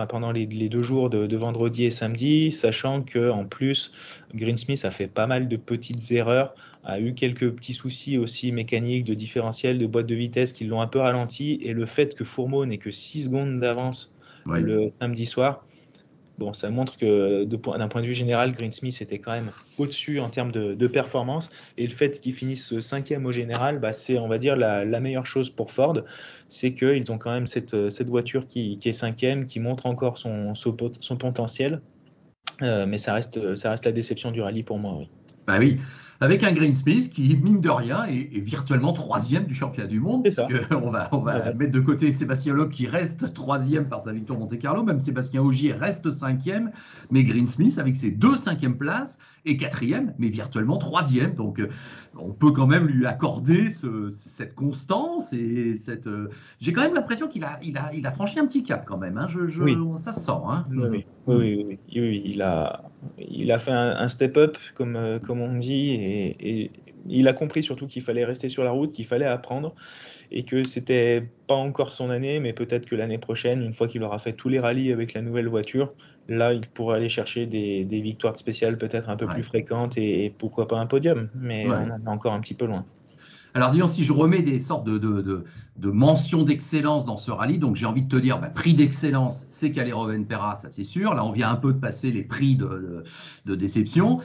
pendant les 2 jours de vendredi et samedi, sachant que en plus, Greensmith a fait pas mal de petites erreurs, a eu quelques petits soucis aussi mécaniques, de différentiel, de boîte de vitesse qui l'ont un peu ralenti. Et le fait que Fourmeau n'ait que 6 secondes d'avance Oui. le samedi soir, bon, ça montre que d'un point de vue général, Greensmith était quand même au-dessus en termes de performance. Et le fait qu'ils finissent cinquième au général, c'est, on va dire, la meilleure chose pour Ford. C'est qu'ils ont quand même cette voiture qui est cinquième, qui montre encore son potentiel. Mais ça reste la déception du rallye pour moi, oui. Bah oui, avec un Greensmith qui, mine de rien, est virtuellement troisième du championnat du monde, C'est ça. puisque on va Ouais. mettre de côté Sébastien Loeb qui reste troisième par sa victoire Monte-Carlo, même Sébastien Ogier reste cinquième, mais Greensmith avec ses 2 5e places est quatrième, mais virtuellement troisième. Donc on peut quand même lui accorder cette constance et cette. J'ai quand même l'impression qu'il a franchi un petit cap quand même, hein. Oui. Ça se sent, hein. Oui, oui, oui, oui, oui, oui, il a fait un step-up, comme on dit, et il a compris surtout qu'il fallait rester sur la route, qu'il fallait apprendre, et que c'était pas encore son année, mais peut-être que l'année prochaine, une fois qu'il aura fait tous les rallyes avec la nouvelle voiture, là, il pourra aller chercher des victoires spéciales peut-être un peu plus Ouais. fréquentes, et pourquoi pas un podium, mais on Ouais. en est encore un petit peu loin. Alors, disons, si je remets des sortes de mentions d'excellence dans ce rallye, donc j'ai envie de te dire, prix d'excellence, c'est Kalle Rovanperä, ça c'est sûr. Là, on vient un peu de passer les prix de déception.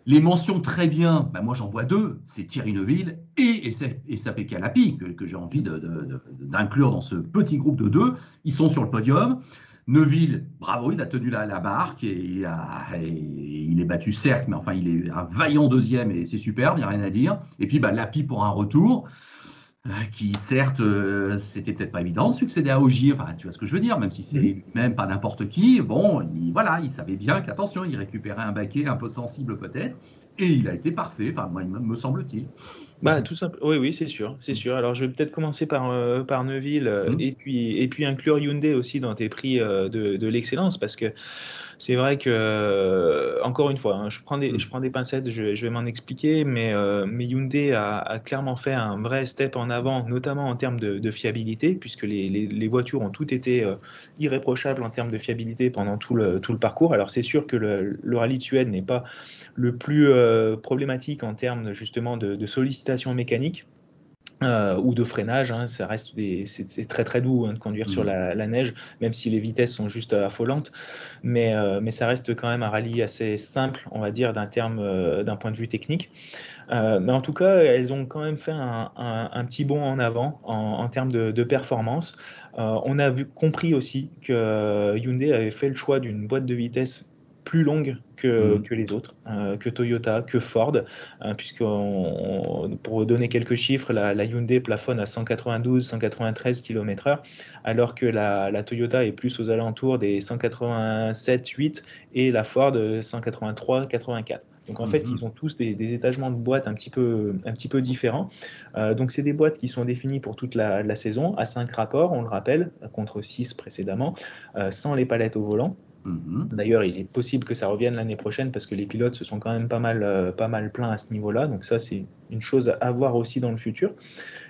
Les mentions très bien, moi j'en vois deux, c'est Thierry Neuville et Sapé Calapi, que j'ai envie d'inclure dans ce petit groupe de deux. Ils sont sur le podium. Neuville, bravo, il a tenu la barque et il est battu certes, mais enfin il est un vaillant deuxième et c'est superbe, il n'y a rien à dire. Et puis Lapie pour un retour. qui certes, c'était peut-être pas évident de succéder à Ogier, enfin, tu vois ce que je veux dire, même si c'est Mhm. lui-même pas n'importe qui, bon, voilà, il savait bien qu'attention, il récupérait un baquet un peu sensible peut-être, et il a été parfait, enfin, moi, me semble-t-il. Bah, tout simple. Oui, oui, c'est sûr, c'est sûr. Alors, je vais peut-être commencer par Neuville et puis inclure Hyundai aussi dans tes prix de l'excellence parce que c'est vrai que, encore une fois, hein, je prends des pincettes, je vais m'en expliquer, mais Hyundai a clairement fait un vrai step en avant, notamment en termes de fiabilité, puisque les voitures ont toutes été irréprochables en termes de fiabilité pendant tout le parcours. Alors, c'est sûr que le rallye de Suède n'est pas le plus problématique en termes justement de sollicitation mécanique ou de freinage, hein, c'est très très doux hein, de conduire sur Mhm. la neige, même si les vitesses sont juste affolantes, mais ça reste quand même un rallye assez simple, on va dire, d'un point de vue technique. Mais en tout cas, elles ont quand même fait un petit bond en avant en termes de performance. On a compris aussi que Hyundai avait fait le choix d'une boîte de vitesse plus longue Mhm. que les autres, que Toyota, que Ford, puisque pour donner quelques chiffres, la Hyundai plafonne à 192-193 km/h, alors que la Toyota est plus aux alentours des 187-8 et la Ford 183-84. Donc en fait, ils Mhm. ont tous des étagements de boîtes un petit peu différents. Donc c'est des boîtes qui sont définies pour toute la saison, à 5 rapports, on le rappelle, contre 6 précédemment, sans les palettes au volant. Mhm. D'ailleurs, il est possible que ça revienne l'année prochaine parce que les pilotes se sont quand même pas mal plaints à ce niveau-là. Donc ça, c'est une chose à voir aussi dans le futur.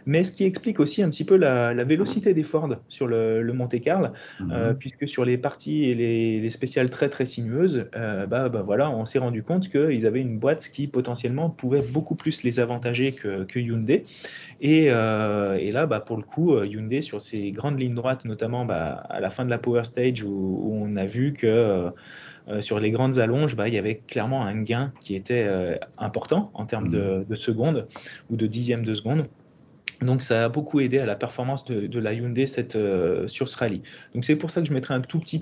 Mais ce qui explique aussi un petit peu la vélocité des Ford sur le Monte-Carlo, Mhm. puisque sur les parties et les spéciales très très sinueuses, voilà, on s'est rendu compte qu'ils avaient une boîte qui potentiellement pouvait beaucoup plus les avantager que Hyundai. Et là, pour le coup, Hyundai sur ces grandes lignes droites, notamment à la fin de la Power Stage, où on a vu que sur les grandes allonges, il y avait clairement un gain qui était important en termes Mhm. de secondes ou de dixièmes de seconde. Donc ça a beaucoup aidé à la performance de la Hyundai sur ce rallye. Donc c'est pour ça que je mettrais un tout petit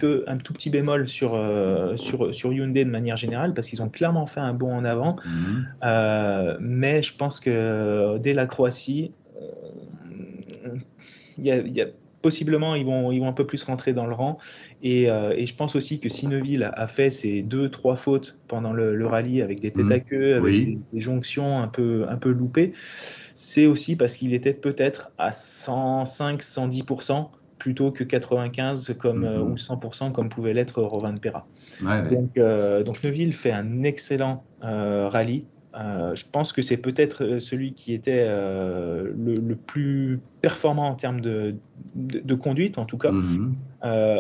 bémol sur Hyundai de manière générale, parce qu'ils ont clairement fait un bond en avant. Mhm. Mais je pense que dès la Croatie, il y a possiblement ils vont un peu plus rentrer dans le rang. Et je pense aussi que si Neuville a fait ses deux, trois fautes pendant le rallye avec des têtes à Mhm. queue, avec Oui. des jonctions un peu loupées, c'est aussi parce qu'il était peut-être à 105-110% plutôt que 95 ou Mhm. 100% comme pouvait l'être Rovanperä. Ouais, ouais. Donc Neuville fait un excellent rallye. Je pense que c'est peut-être celui qui était le plus performant en termes de conduite, en tout cas, Mhm.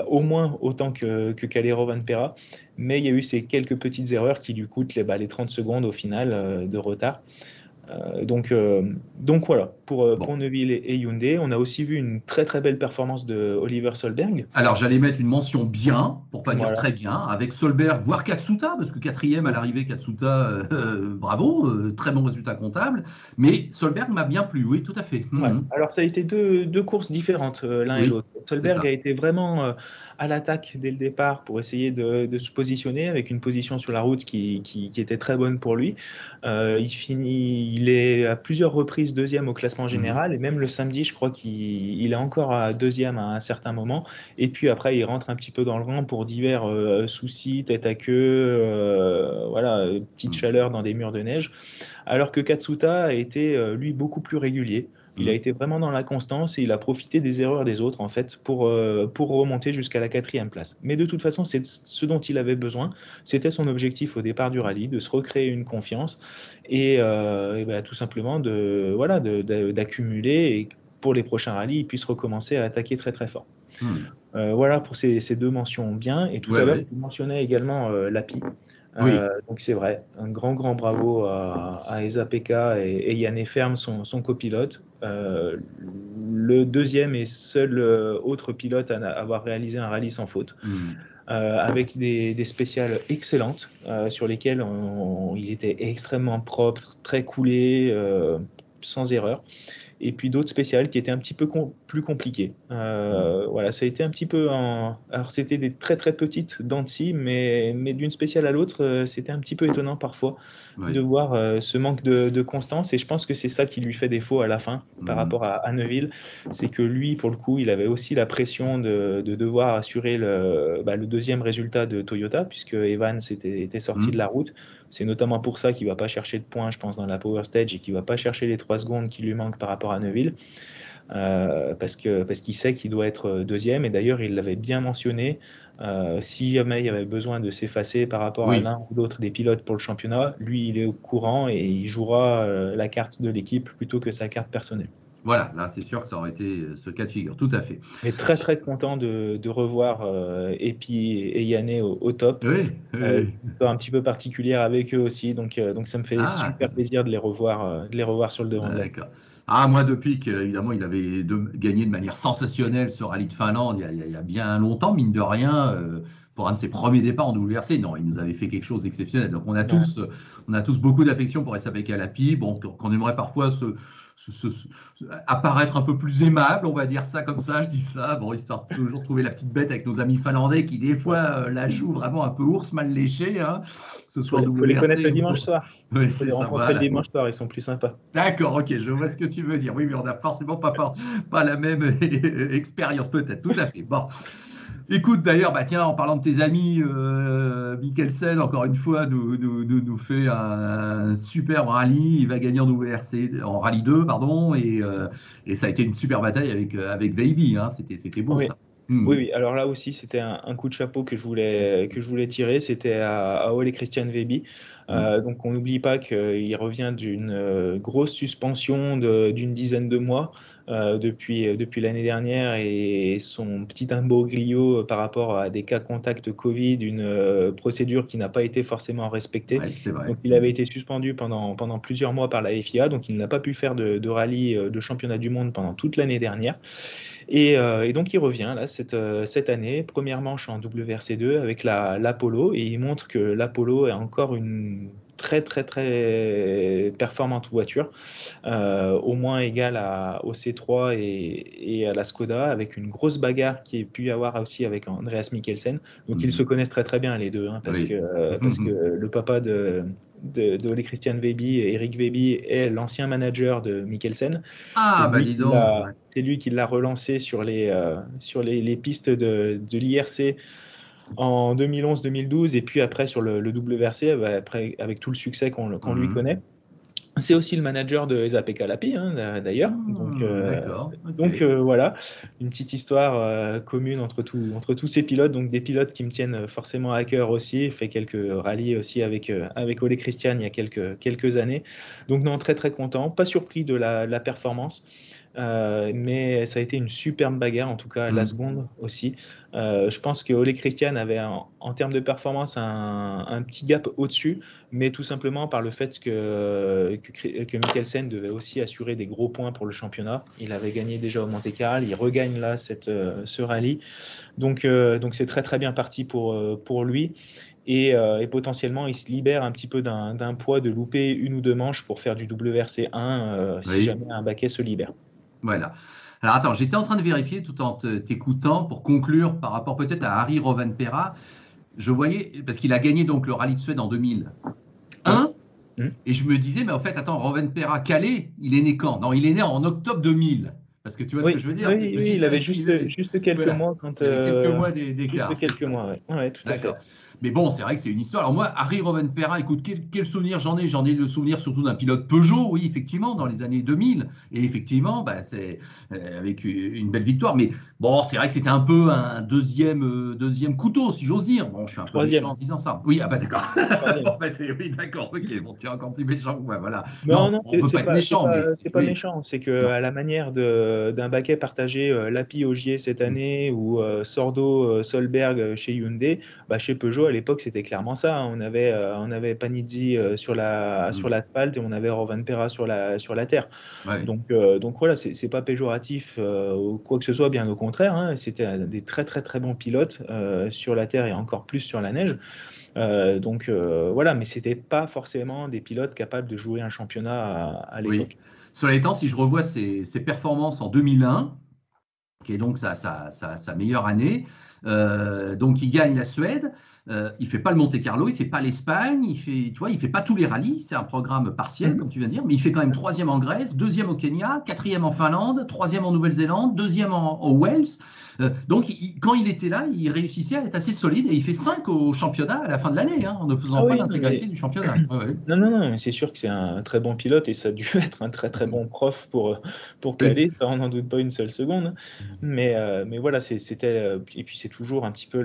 au moins autant que Kalle Rovanperä. Mais il y a eu ces quelques petites erreurs qui lui coûtent les 30 secondes au final de retard. Donc voilà, pour Bon. Neuville et Hyundai, on a aussi vu une très très belle performance de Oliver Solberg. Alors, j'allais mettre une mention bien, pour pas dire Voilà. très bien, avec Solberg, voire Katsuta, parce que quatrième à l'arrivée, Katsuta, bravo, très bon résultat comptable. Mais Solberg m'a bien plu, oui, tout à fait. Ouais. Mhm. Alors ça a été deux courses différentes l'un et Oui, l'autre. c'est Solberg a ça. été vraiment à l'attaque dès le départ pour essayer de se positionner avec une position sur la route qui était très bonne pour lui. Il est à plusieurs reprises deuxième au classement Mhm. général et même le samedi, je crois qu'il est encore à deuxième à un certain moment. Et puis après, il rentre un petit peu dans le rang pour divers soucis, tête à queue, voilà, petite Mhm. chaleur dans des murs de neige. Alors que Katsuta a été, lui, beaucoup plus régulier. Il a Mhm. été vraiment dans la constance et il a profité des erreurs des autres, en fait, pour remonter jusqu'à la quatrième place. Mais de toute façon, c'est ce dont il avait besoin. C'était son objectif au départ du rallye, de se recréer une confiance tout simplement voilà, d'accumuler et pour les prochains rallyes, il puisse recommencer à attaquer très très fort. Mhm. Voilà pour ces deux mentions bien. Et tout Ouais, à l'heure, ouais. tu mentionnais également l'API. Oui. Donc c'est vrai, un grand bravo à Esa Pekka et Yann Ferme, son copilote. Le deuxième et seul autre pilote à avoir réalisé un rallye sans faute, Mhm. avec des spéciales excellentes sur lesquelles il était extrêmement propre, très coulé, sans erreur. et puis d'autres spéciales qui étaient un petit peu plus compliquées. Voilà, ça a été un petit peu alors c'était des très très petites dents de scie, mais d'une spéciale à l'autre, c'était un petit peu étonnant parfois de Oui. voir ce manque de constance, et je pense que c'est ça qui lui fait défaut à la fin par rapport à Neuville. C'est que lui, pour le coup, il avait aussi la pression de devoir assurer le deuxième résultat de Toyota, puisque Evans était sorti de la route. C'est notamment pour ça qu'il ne va pas chercher de points, je pense, dans la Power Stage, et qu'il ne va pas chercher les 3 secondes qui lui manquent par rapport à Neuville, parce qu'il sait qu'il doit être deuxième. Et d'ailleurs, il l'avait bien mentionné, si jamais il y avait besoin de s'effacer par rapport à Oui. l'un ou l'autre des pilotes pour le championnat, lui, il est au courant et il jouera la carte de l'équipe plutôt que sa carte personnelle. Voilà, là, c'est sûr que ça aurait été ce cas de figure, tout à fait. Mais très très content de revoir Epi et Yanné au top. Oui, oui. Histoire un petit peu particulière avec eux aussi, donc ça me fait Ah, super plaisir de les revoir sur le devant de la scène. d'accord. Ah, moi, depuis qu'évidemment, il avait gagné de manière sensationnelle ce rallye de Finlande il y a bien longtemps, mine de rien, pour un de ses premiers départs en WRC. Non, il nous avait fait quelque chose d'exceptionnel. Donc, Ouais. on a tous beaucoup d'affection pour SAP Calapi. Bon, qu'on aimerait parfois apparaître un peu plus aimable, on va dire ça comme ça, je dis ça, bon, histoire de toujours trouver la petite bête avec nos amis finlandais qui, des fois, la jouent vraiment un peu ours mal léché, hein, que ce soit en Faut les connaître WRC le ou dimanche quoi. soir. Oui, Faut c'est les ça, rencontrer le voilà. dimanche soir, ils sont plus sympas. D'accord, ok, je vois ce que tu veux dire. Oui, mais on n'a forcément pas la même expérience, peut-être. Tout à fait. Bon. Écoute, d'ailleurs, bah, tiens, en parlant de tes amis, Mikkelsen, encore une fois, nous fait un super rallye. Il va gagner en WRC, en rallye 2, pardon, et ça a été une super bataille avec Veiby, hein. C'était beau, Oui. ça. Hmm. Oui, oui. Alors là aussi, c'était un coup de chapeau que je voulais tirer. C'était à Ole Christian Veby. Hmm. Donc, on n'oublie pas qu'il revient d'une grosse suspension d'une dizaine de mois depuis l'année dernière, et son petit imbroglio par rapport à des cas contacts Covid, une procédure qui n'a pas été forcément respectée. Ouais, c'est vrai. Donc, il avait été suspendu pendant plusieurs mois par la FIA. Donc, il n'a pas pu faire de rallye de championnat du monde pendant toute l'année dernière. Et donc il revient là cette année, première manche en WRC2 avec l'Apollo, et il montre que l'Apollo est encore une très très très performante voiture, au moins égale au C3 et à la Skoda, avec une grosse bagarre qui a pu y avoir aussi avec Andreas Mikkelsen. Donc ils se Hmm. connaissent très très bien les deux, hein, Oui. parce que le papa de Ole Christian Veby, Eric Veby, est l'ancien manager de Mikkelsen. C'est Ah, bah lui dis qui donc. l'a, Ouais. c'est lui qui l'a relancé sur les pistes de l'IRC en 2011-2012, et puis après sur le WRC, après, avec tout le succès qu'on lui Hmm. connaît. C'est aussi le manager de Esa Pekka-Lapi, hein, d'ailleurs. Donc, D'accord, ok. donc voilà, une petite histoire commune entre tous ces pilotes. Donc des pilotes qui me tiennent forcément à cœur aussi. J'ai fait quelques rallyes aussi avec Ole Christian il y a quelques années. Donc non, très très content. Pas surpris de la performance. Mais ça a été une superbe bagarre, en tout cas la Hmm. seconde aussi. Je pense que Ole Christian avait en termes de performance un petit gap au-dessus, mais tout simplement par le fait que Mikkelsen devait aussi assurer des gros points pour le championnat. Il avait gagné déjà au Monte-Carlo, il regagne là ce rallye. Donc c'est très très bien parti pour lui. Et potentiellement, il se libère un petit peu d'un poids de louper une ou deux manches pour faire du WRC1 si Oui, jamais un baquet se libère. voilà. Alors attends, j'étais en train de vérifier tout en t'écoutant pour conclure par rapport peut-être à Harry Rovanperä. Je voyais, parce qu'il a gagné donc le rallye de Suède en Oui. 2001, Hmm. et je me disais, mais en fait, attends, Rovanperä Calais, il est né quand? Non, il est né en octobre 2000. Parce que tu vois ce que Oui, je veux dire? Je oui, me oui, suis dit, il tiens, avait est-ce qu'il juste quelques voilà, mois il y avait quelques mois juste d'écart, c'est quelques ça. mois, ouais. Ouais, tout à fait. D'accord. Mais bon, c'est vrai que c'est une histoire. Alors moi, Harry Rovanperä, écoute, quel souvenir j'en ai? J'en ai le souvenir surtout d'un pilote Peugeot, oui, effectivement, dans les années 2000. Et effectivement, bah, c'est avec une belle victoire. Mais bon, c'est vrai que c'était un peu un deuxième couteau, si j'ose dire. Bon, je suis un peu méchant en Troisième, disant ça. Oui, ah bah d'accord. troisième. Bon, bah, oui, d'accord, ok. Bon, tu es encore plus méchant que moi, voilà. Non, Non, non, on c'est veut c'est pas être pas, c'est méchant, mais pas, c'est pas oui, méchant. C'est que non. à la manière d'un baquet partagé Lapie Ogier cette Mm, année, ou Sordo Solberg chez Hyundai, bah, chez Peugeot à l'époque c'était clairement ça, hein. On avait Panizzi sur mm, l'asphalte, et on avait Rovanperä sur la terre. ouais, Donc voilà, c'est pas péjoratif ou quoi que ce soit, bien au contraire, hein. C'était des très très très bons pilotes sur la terre et encore plus sur la neige. Donc voilà, mais c'était pas forcément des pilotes capables de jouer un championnat à oui. l'époque. Cela étant, si je revois ses performances en 2001, qui est donc sa meilleure année. Donc il gagne la Suède, il fait pas le Monte-Carlo, il fait pas l'Espagne, il fait pas tous les rallyes, c'est un programme partiel comme tu viens de dire, mais il fait quand même troisième en Grèce, deuxième au Kenya, quatrième en Finlande, troisième en Nouvelle-Zélande, deuxième au Wales. Donc quand il était là, il réussissait à être assez solide et il fait 5 au championnat à la fin de l'année, en ne faisant pas l'intégralité du championnat. Ouais. Non, c'est sûr que c'est un très bon pilote et ça a dû être un très très bon prof pour caler, ça on n'en doute pas une seule seconde. Mais voilà, c'était et puis c'est toujours un petit peu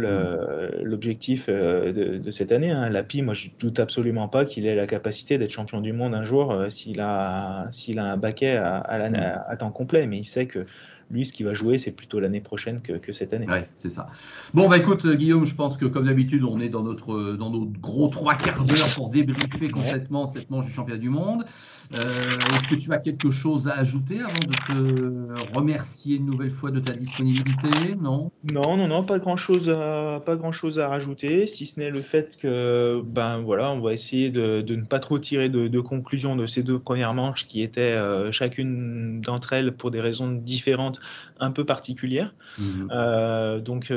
l'objectif de cette année. Lapie, moi je doute absolument pas qu'il ait la capacité d'être champion du monde un jour s'il a un baquet à temps complet, mais il sait que lui, ce qu'il va jouer, c'est plutôt l'année prochaine que cette année. Ouais, c'est ça. Bon, écoute, Guillaume, je pense que comme d'habitude, on est dans nos gros 3/4 d'heure pour débriefer complètement cette manche du championnat du monde. Est-ce que tu as quelque chose à ajouter avant de te remercier une nouvelle fois de ta disponibilité? Non? Non, pas grand-chose à rajouter, si ce n'est le fait que, voilà, on va essayer de ne pas trop tirer de conclusions de ces 2 premières manches qui étaient chacune d'entre elles pour des raisons différentes, un peu particulières. Donc,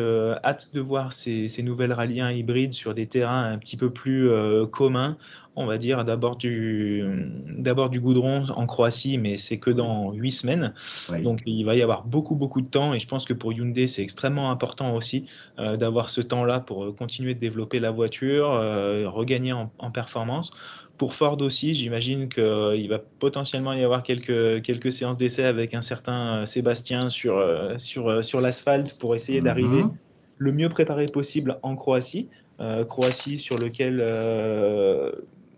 hâte de voir ces nouvelles rallyes hybrides sur des terrains un petit peu plus communs. On va dire d'abord du goudron en Croatie, mais c'est que dans 8 semaines. Oui. Donc il va y avoir beaucoup de temps et je pense que pour Hyundai c'est extrêmement important aussi d'avoir ce temps-là pour continuer de développer la voiture, regagner en performance. Pour Ford aussi, j'imagine qu'il va potentiellement y avoir quelques séances d'essai avec un certain Sébastien sur l'asphalte pour essayer d'arriver le mieux préparé possible en Croatie. Croatie sur lequel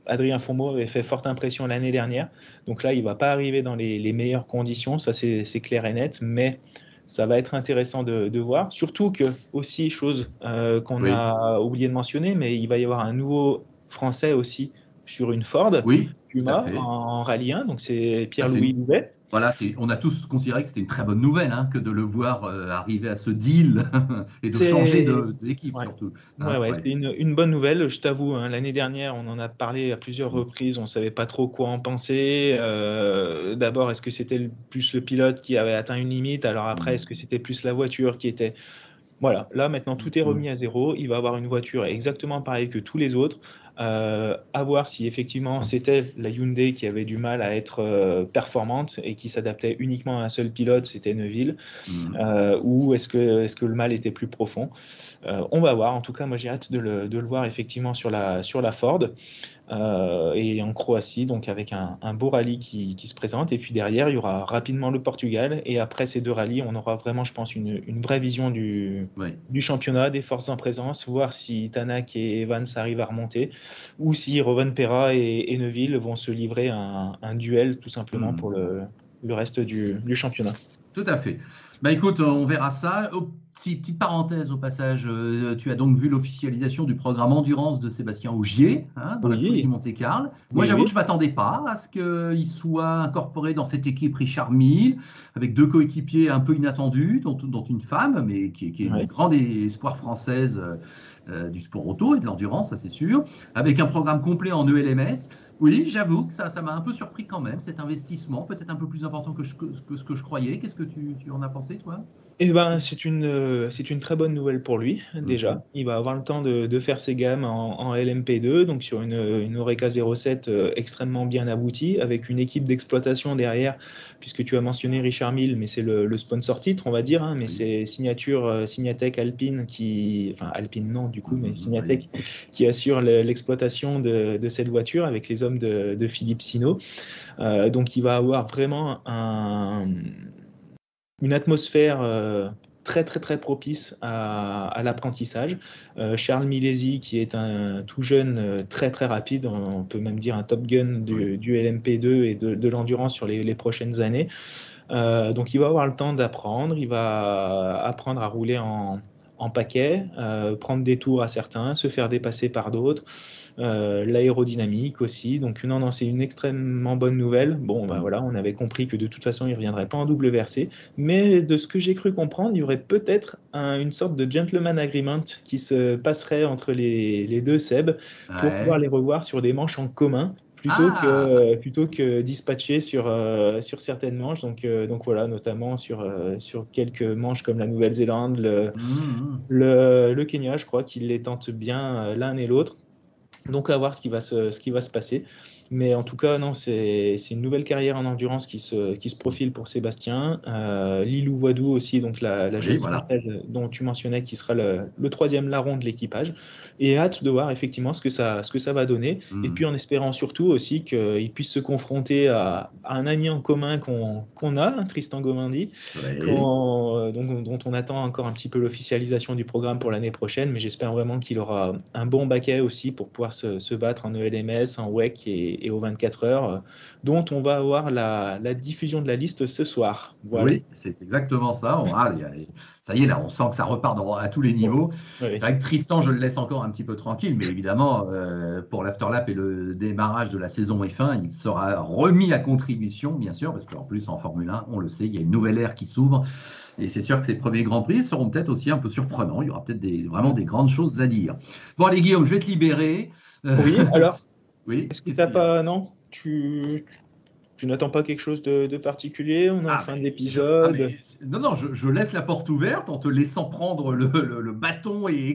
Adrien Fourmeau avait fait forte impression l'année dernière. Donc là, il ne va pas arriver dans les meilleures conditions, ça c'est clair et net, mais ça va être intéressant de voir. Surtout que, aussi, chose qu'on a oublié de mentionner, mais il va y avoir un nouveau Français aussi sur une Ford Puma en Rallye 1, donc c'est Pierre-Louis Louvet. Voilà, on a tous considéré que c'était une très bonne nouvelle que de le voir arriver à ce deal et de changer d'équipe surtout. C'est une bonne nouvelle, je t'avoue. L'année dernière, on en a parlé à plusieurs reprises, on ne savait pas trop quoi en penser. D'abord, est-ce que c'était plus le pilote qui avait atteint une limite? Alors après, est-ce que c'était plus la voiture qui était... Voilà, là maintenant tout est remis à zéro, il va avoir une voiture exactement pareille que tous les autres, à voir si effectivement c'était la Hyundai qui avait du mal à être performante et qui s'adaptait uniquement à un seul pilote, c'était Neuville, ou est-ce que le mal était plus profond. On va voir, en tout cas moi j'ai hâte de le voir effectivement sur la Ford. Et en Croatie, donc avec un beau rallye qui se présente. Et puis derrière, il y aura rapidement le Portugal. Et après ces 2 rallyes, on aura vraiment, je pense, une vraie vision du championnat, des forces en présence, voir si Tanak et Evans arrivent à remonter, ou si Rovanperä et Neuville vont se livrer un duel, tout simplement, pour le reste du championnat. Tout à fait. Écoute, on verra ça. Petite parenthèse au passage, tu as donc vu l'officialisation du programme Endurance de Sébastien Ogier dans la foulée du Monte-Carlo. Moi, j'avoue que je ne m'attendais pas à ce qu'il soit incorporé dans cette équipe Richard Mille, avec 2 coéquipiers un peu inattendus, dont une femme, mais qui est une grande espoir française du sport auto et de l'endurance, ça c'est sûr, avec un programme complet en ELMS. Oui, j'avoue que ça m'a un peu surpris quand même, cet investissement, peut-être un peu plus important que ce que je croyais. Qu'est-ce que tu en as pensé, toi? C'est une très bonne nouvelle pour lui, déjà. Il va avoir le temps de faire ses gammes en LMP2, donc sur une Oreca 07 extrêmement bien aboutie, avec une équipe d'exploitation derrière, puisque tu as mentionné Richard Mille, mais c'est le sponsor titre, on va dire, mais c'est Signatech Alpine enfin Alpine non du coup, mais Signatech qui assure l'exploitation de cette voiture avec les hommes de Philippe Sino. Donc il va avoir vraiment une atmosphère très propice à l'apprentissage. Charles Milesi, qui est un tout jeune, très rapide, on peut même dire un top gun du LMP2 et de l'endurance sur les prochaines années. Donc il va avoir le temps d'apprendre, il va apprendre à rouler en paquet, prendre des tours à certains, se faire dépasser par d'autres. L'aérodynamique aussi, donc non, c'est une extrêmement bonne nouvelle. Bon, voilà, on avait compris que de toute façon il ne reviendrait pas en double versée, mais de ce que j'ai cru comprendre, il y aurait peut-être une sorte de gentleman agreement qui se passerait entre les 2 Seb pour pouvoir les revoir sur des manches en commun, plutôt que dispatcher sur certaines manches. Donc voilà, notamment sur quelques manches comme la Nouvelle-Zélande, le Kenya, je crois qu'ils les tentent bien l'un et l'autre. Donc à voir ce qui va se passer. Mais en tout cas, non, c'est une nouvelle carrière en endurance qui se profile pour Sébastien. Lilou Wadou aussi, donc la jeune Française dont tu mentionnais, qui sera le troisième larron de l'équipage. Et hâte de voir effectivement ce que ça va donner. Et puis en espérant surtout aussi qu'il puisse se confronter à un ami en commun qu'on a, Tristan Gomindy, dont on attend encore un petit peu l'officialisation du programme pour l'année prochaine. Mais j'espère vraiment qu'il aura un bon baquet aussi pour pouvoir se battre en ELMS, en WEC et aux 24 heures, dont on va avoir la diffusion de la liste ce soir. Voilà. Oui, c'est exactement ça. Ça y est, là, on sent que ça repart à tous les niveaux. C'est vrai que Tristan, je le laisse encore un petit peu tranquille, mais évidemment, pour l'Afterlap et le démarrage de la saison F1, il sera remis à contribution, bien sûr, parce qu'en plus, en Formule 1, on le sait, il y a une nouvelle ère qui s'ouvre. Et c'est sûr que ces premiers Grands Prix seront peut-être aussi un peu surprenants. Il y aura peut-être vraiment des grandes choses à dire. Bon, allez, Guillaume, je vais te libérer. Oui, alors. Oui. Est-ce que tu n'as pas. Non, tu n'attends pas quelque chose de particulier? On est en fin d'épisode. Non, je laisse la porte ouverte en te laissant prendre le bâton et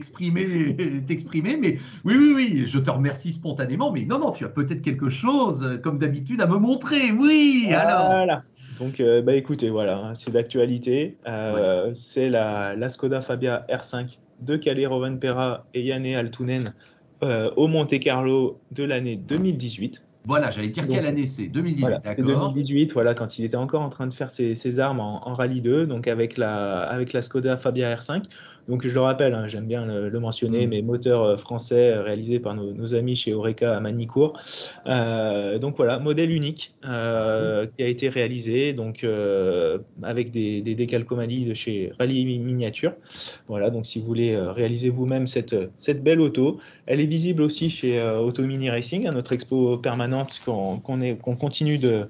t'exprimer. Mais oui, je te remercie spontanément. Mais non, tu as peut-être quelque chose, comme d'habitude, à me montrer. Oui, alors. Voilà. Donc, écoutez, voilà, c'est d'actualité. C'est la Skoda Fabia R5 de Kalle Rovanperä et Janne Aaltonen au Monte-Carlo de l'année 2018. Voilà, j'allais dire quelle année c'est, 2018, voilà, d'accord. 2018, voilà, quand il était encore en train de faire ses armes en Rallye 2, donc avec la Skoda Fabia R5. Donc je le rappelle, hein, j'aime bien le mentionner, mais moteur français réalisé par nos amis chez Oreca à Magny-Cours. Donc voilà, modèle unique qui a été réalisé donc, avec des décalcomanies de chez Rallye Miniature. Voilà, donc si vous voulez réaliser vous-même cette belle auto, elle est visible aussi chez Auto Mini Racing, à notre expo permanente qu'on continue de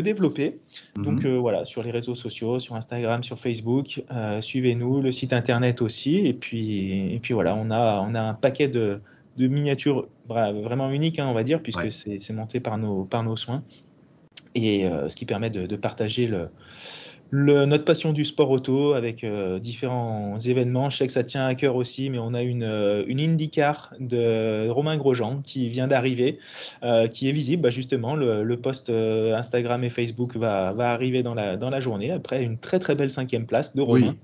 développer. Donc voilà, sur les réseaux sociaux, sur Instagram, sur Facebook, suivez-nous, le site internet aussi. Et puis voilà, on a un paquet de miniatures vraiment uniques, hein, on va dire, puisque c'est monté par nos soins. Et ce qui permet de partager notre passion du sport auto avec différents événements. Je sais que ça tient à cœur aussi, mais on a une IndyCar de Romain Grosjean qui vient d'arriver, qui est visible. Justement, le post Instagram et Facebook va arriver dans la journée, après une très très belle 5e place de Romain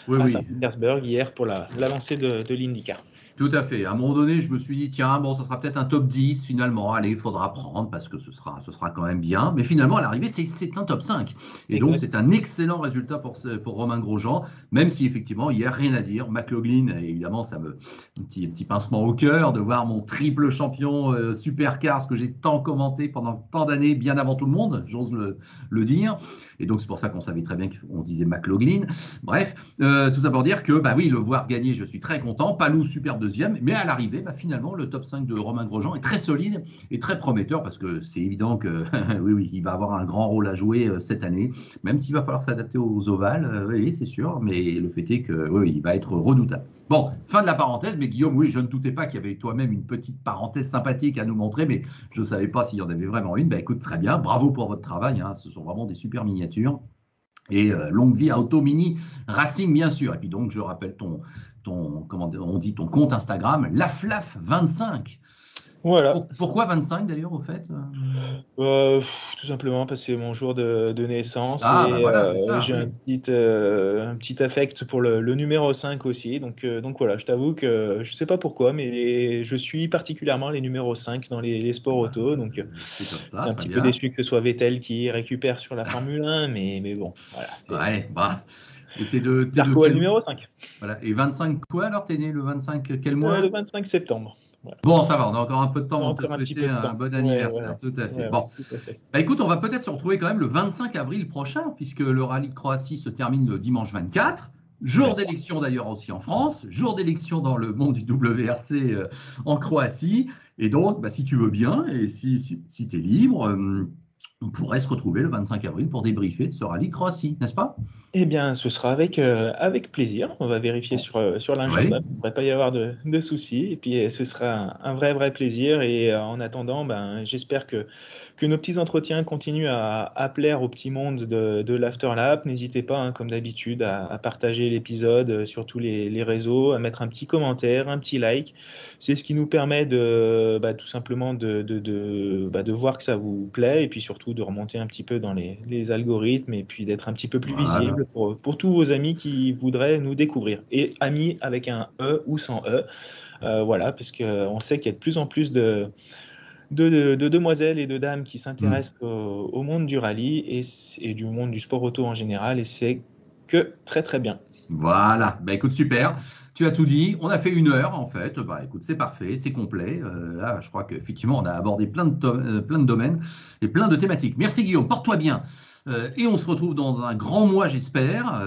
à Saint-Pétersbourg hier pour la lancée de l'IndyCar. Tout à fait. À un moment donné, je me suis dit, tiens, bon, ça sera peut-être un top 10 finalement. Allez, il faudra prendre parce que ce sera quand même bien. Mais finalement, à l'arrivée, c'est un top 5. Et donc, c'est un excellent résultat pour Romain Grosjean, même si effectivement, hier, rien à dire. McLaughlin, évidemment, ça me un petit pincement au cœur de voir mon triple champion supercar, ce que j'ai tant commenté pendant tant d'années, bien avant tout le monde, j'ose le dire. Et donc, c'est pour ça qu'on savait très bien qu'on disait McLaughlin. Bref, tout ça pour dire que, oui, le voir gagner, je suis très content. Palou, superbe deuxième, mais à l'arrivée, finalement, le top 5 de Romain Grosjean est très solide et très prometteur parce que c'est évident que oui, il va avoir un grand rôle à jouer cette année, même s'il va falloir s'adapter aux ovales, oui, c'est sûr, mais le fait est que il va être redoutable. Bon, fin de la parenthèse, mais Guillaume, oui, je ne doutais pas qu'il y avait toi-même une petite parenthèse sympathique à nous montrer, mais je ne savais pas s'il y en avait vraiment une. Écoute, très bien, bravo pour votre travail, hein, ce sont vraiment des super miniatures. Et longue vie à Auto Mini Racing, bien sûr. Et puis donc, je rappelle ton comment on dit, ton compte Instagram, laflaf25. Voilà. Pourquoi 25 d'ailleurs, au fait tout simplement parce que c'est mon jour de naissance. Voilà, c'est ça, j'ai un petit affect pour le numéro 5 aussi. Donc voilà, je t'avoue que je ne sais pas pourquoi, mais je suis particulièrement les numéros 5 dans les sports auto. Donc c'est comme ça, un petit peu déçu que ce soit Vettel qui récupère sur la Formule 1, mais bon, voilà. Et t'es de quel numéro 5. Voilà. Et 25 quoi alors? T'es né le 25 quel mois? Le 25 septembre. Voilà. Bon, ça va, on a encore un peu de temps pour te souhaiter un bon anniversaire. Tout à fait. Bon. Tout à fait. Écoute, on va peut-être se retrouver quand même le 25 avril prochain, puisque le rallye de Croatie se termine le dimanche 24. Jour d'élection d'ailleurs aussi en France, jour d'élection dans le monde du WRC en Croatie. Et donc, si tu veux bien, et si tu es libre, on pourrait se retrouver le 25 avril pour débriefer de ce rallye Croatie, n'est-ce pas? Eh bien, ce sera avec plaisir. On va vérifier sur l'agenda. Oui. Il ne devrait pas y avoir de soucis. Et puis, ce sera un vrai plaisir. Et en attendant, j'espère que nos petits entretiens continuent à plaire au petit monde de l'Afterlap. N'hésitez pas, comme d'habitude, à partager l'épisode sur tous les réseaux, à mettre un petit commentaire, un petit like. C'est ce qui nous permet tout simplement de voir que ça vous plaît et puis surtout de remonter un petit peu dans les algorithmes et puis d'être un petit peu plus visible pour tous vos amis qui voudraient nous découvrir. Et amis avec un E ou sans E, voilà, parce qu'on sait qu'il y a de plus en plus de demoiselles et de dames qui s'intéressent au monde du rallye et du monde du sport auto en général, et c'est que très bien. Voilà, écoute, super, tu as tout dit, on a fait 1 heure en fait, écoute, c'est parfait, c'est complet, là je crois qu'effectivement on a abordé plein de domaines et plein de thématiques. Merci Guillaume, porte-toi bien. Et on se retrouve dans un grand mois, j'espère.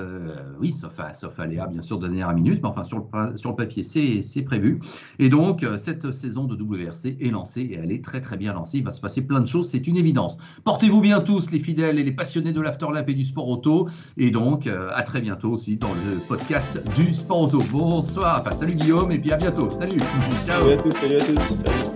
Oui, sauf aléa, bien sûr, de dernière minute, mais enfin, sur le papier, c'est prévu. Et donc, cette saison de WRC est lancée et elle est très bien lancée. Il va se passer plein de choses, c'est une évidence. Portez-vous bien tous, les fidèles et les passionnés de l'Afterlap et du sport auto. Et donc, à très bientôt aussi dans le podcast du sport auto. Bonsoir, salut Guillaume, et puis à bientôt. Salut. Ciao. Salut à tous. Salut.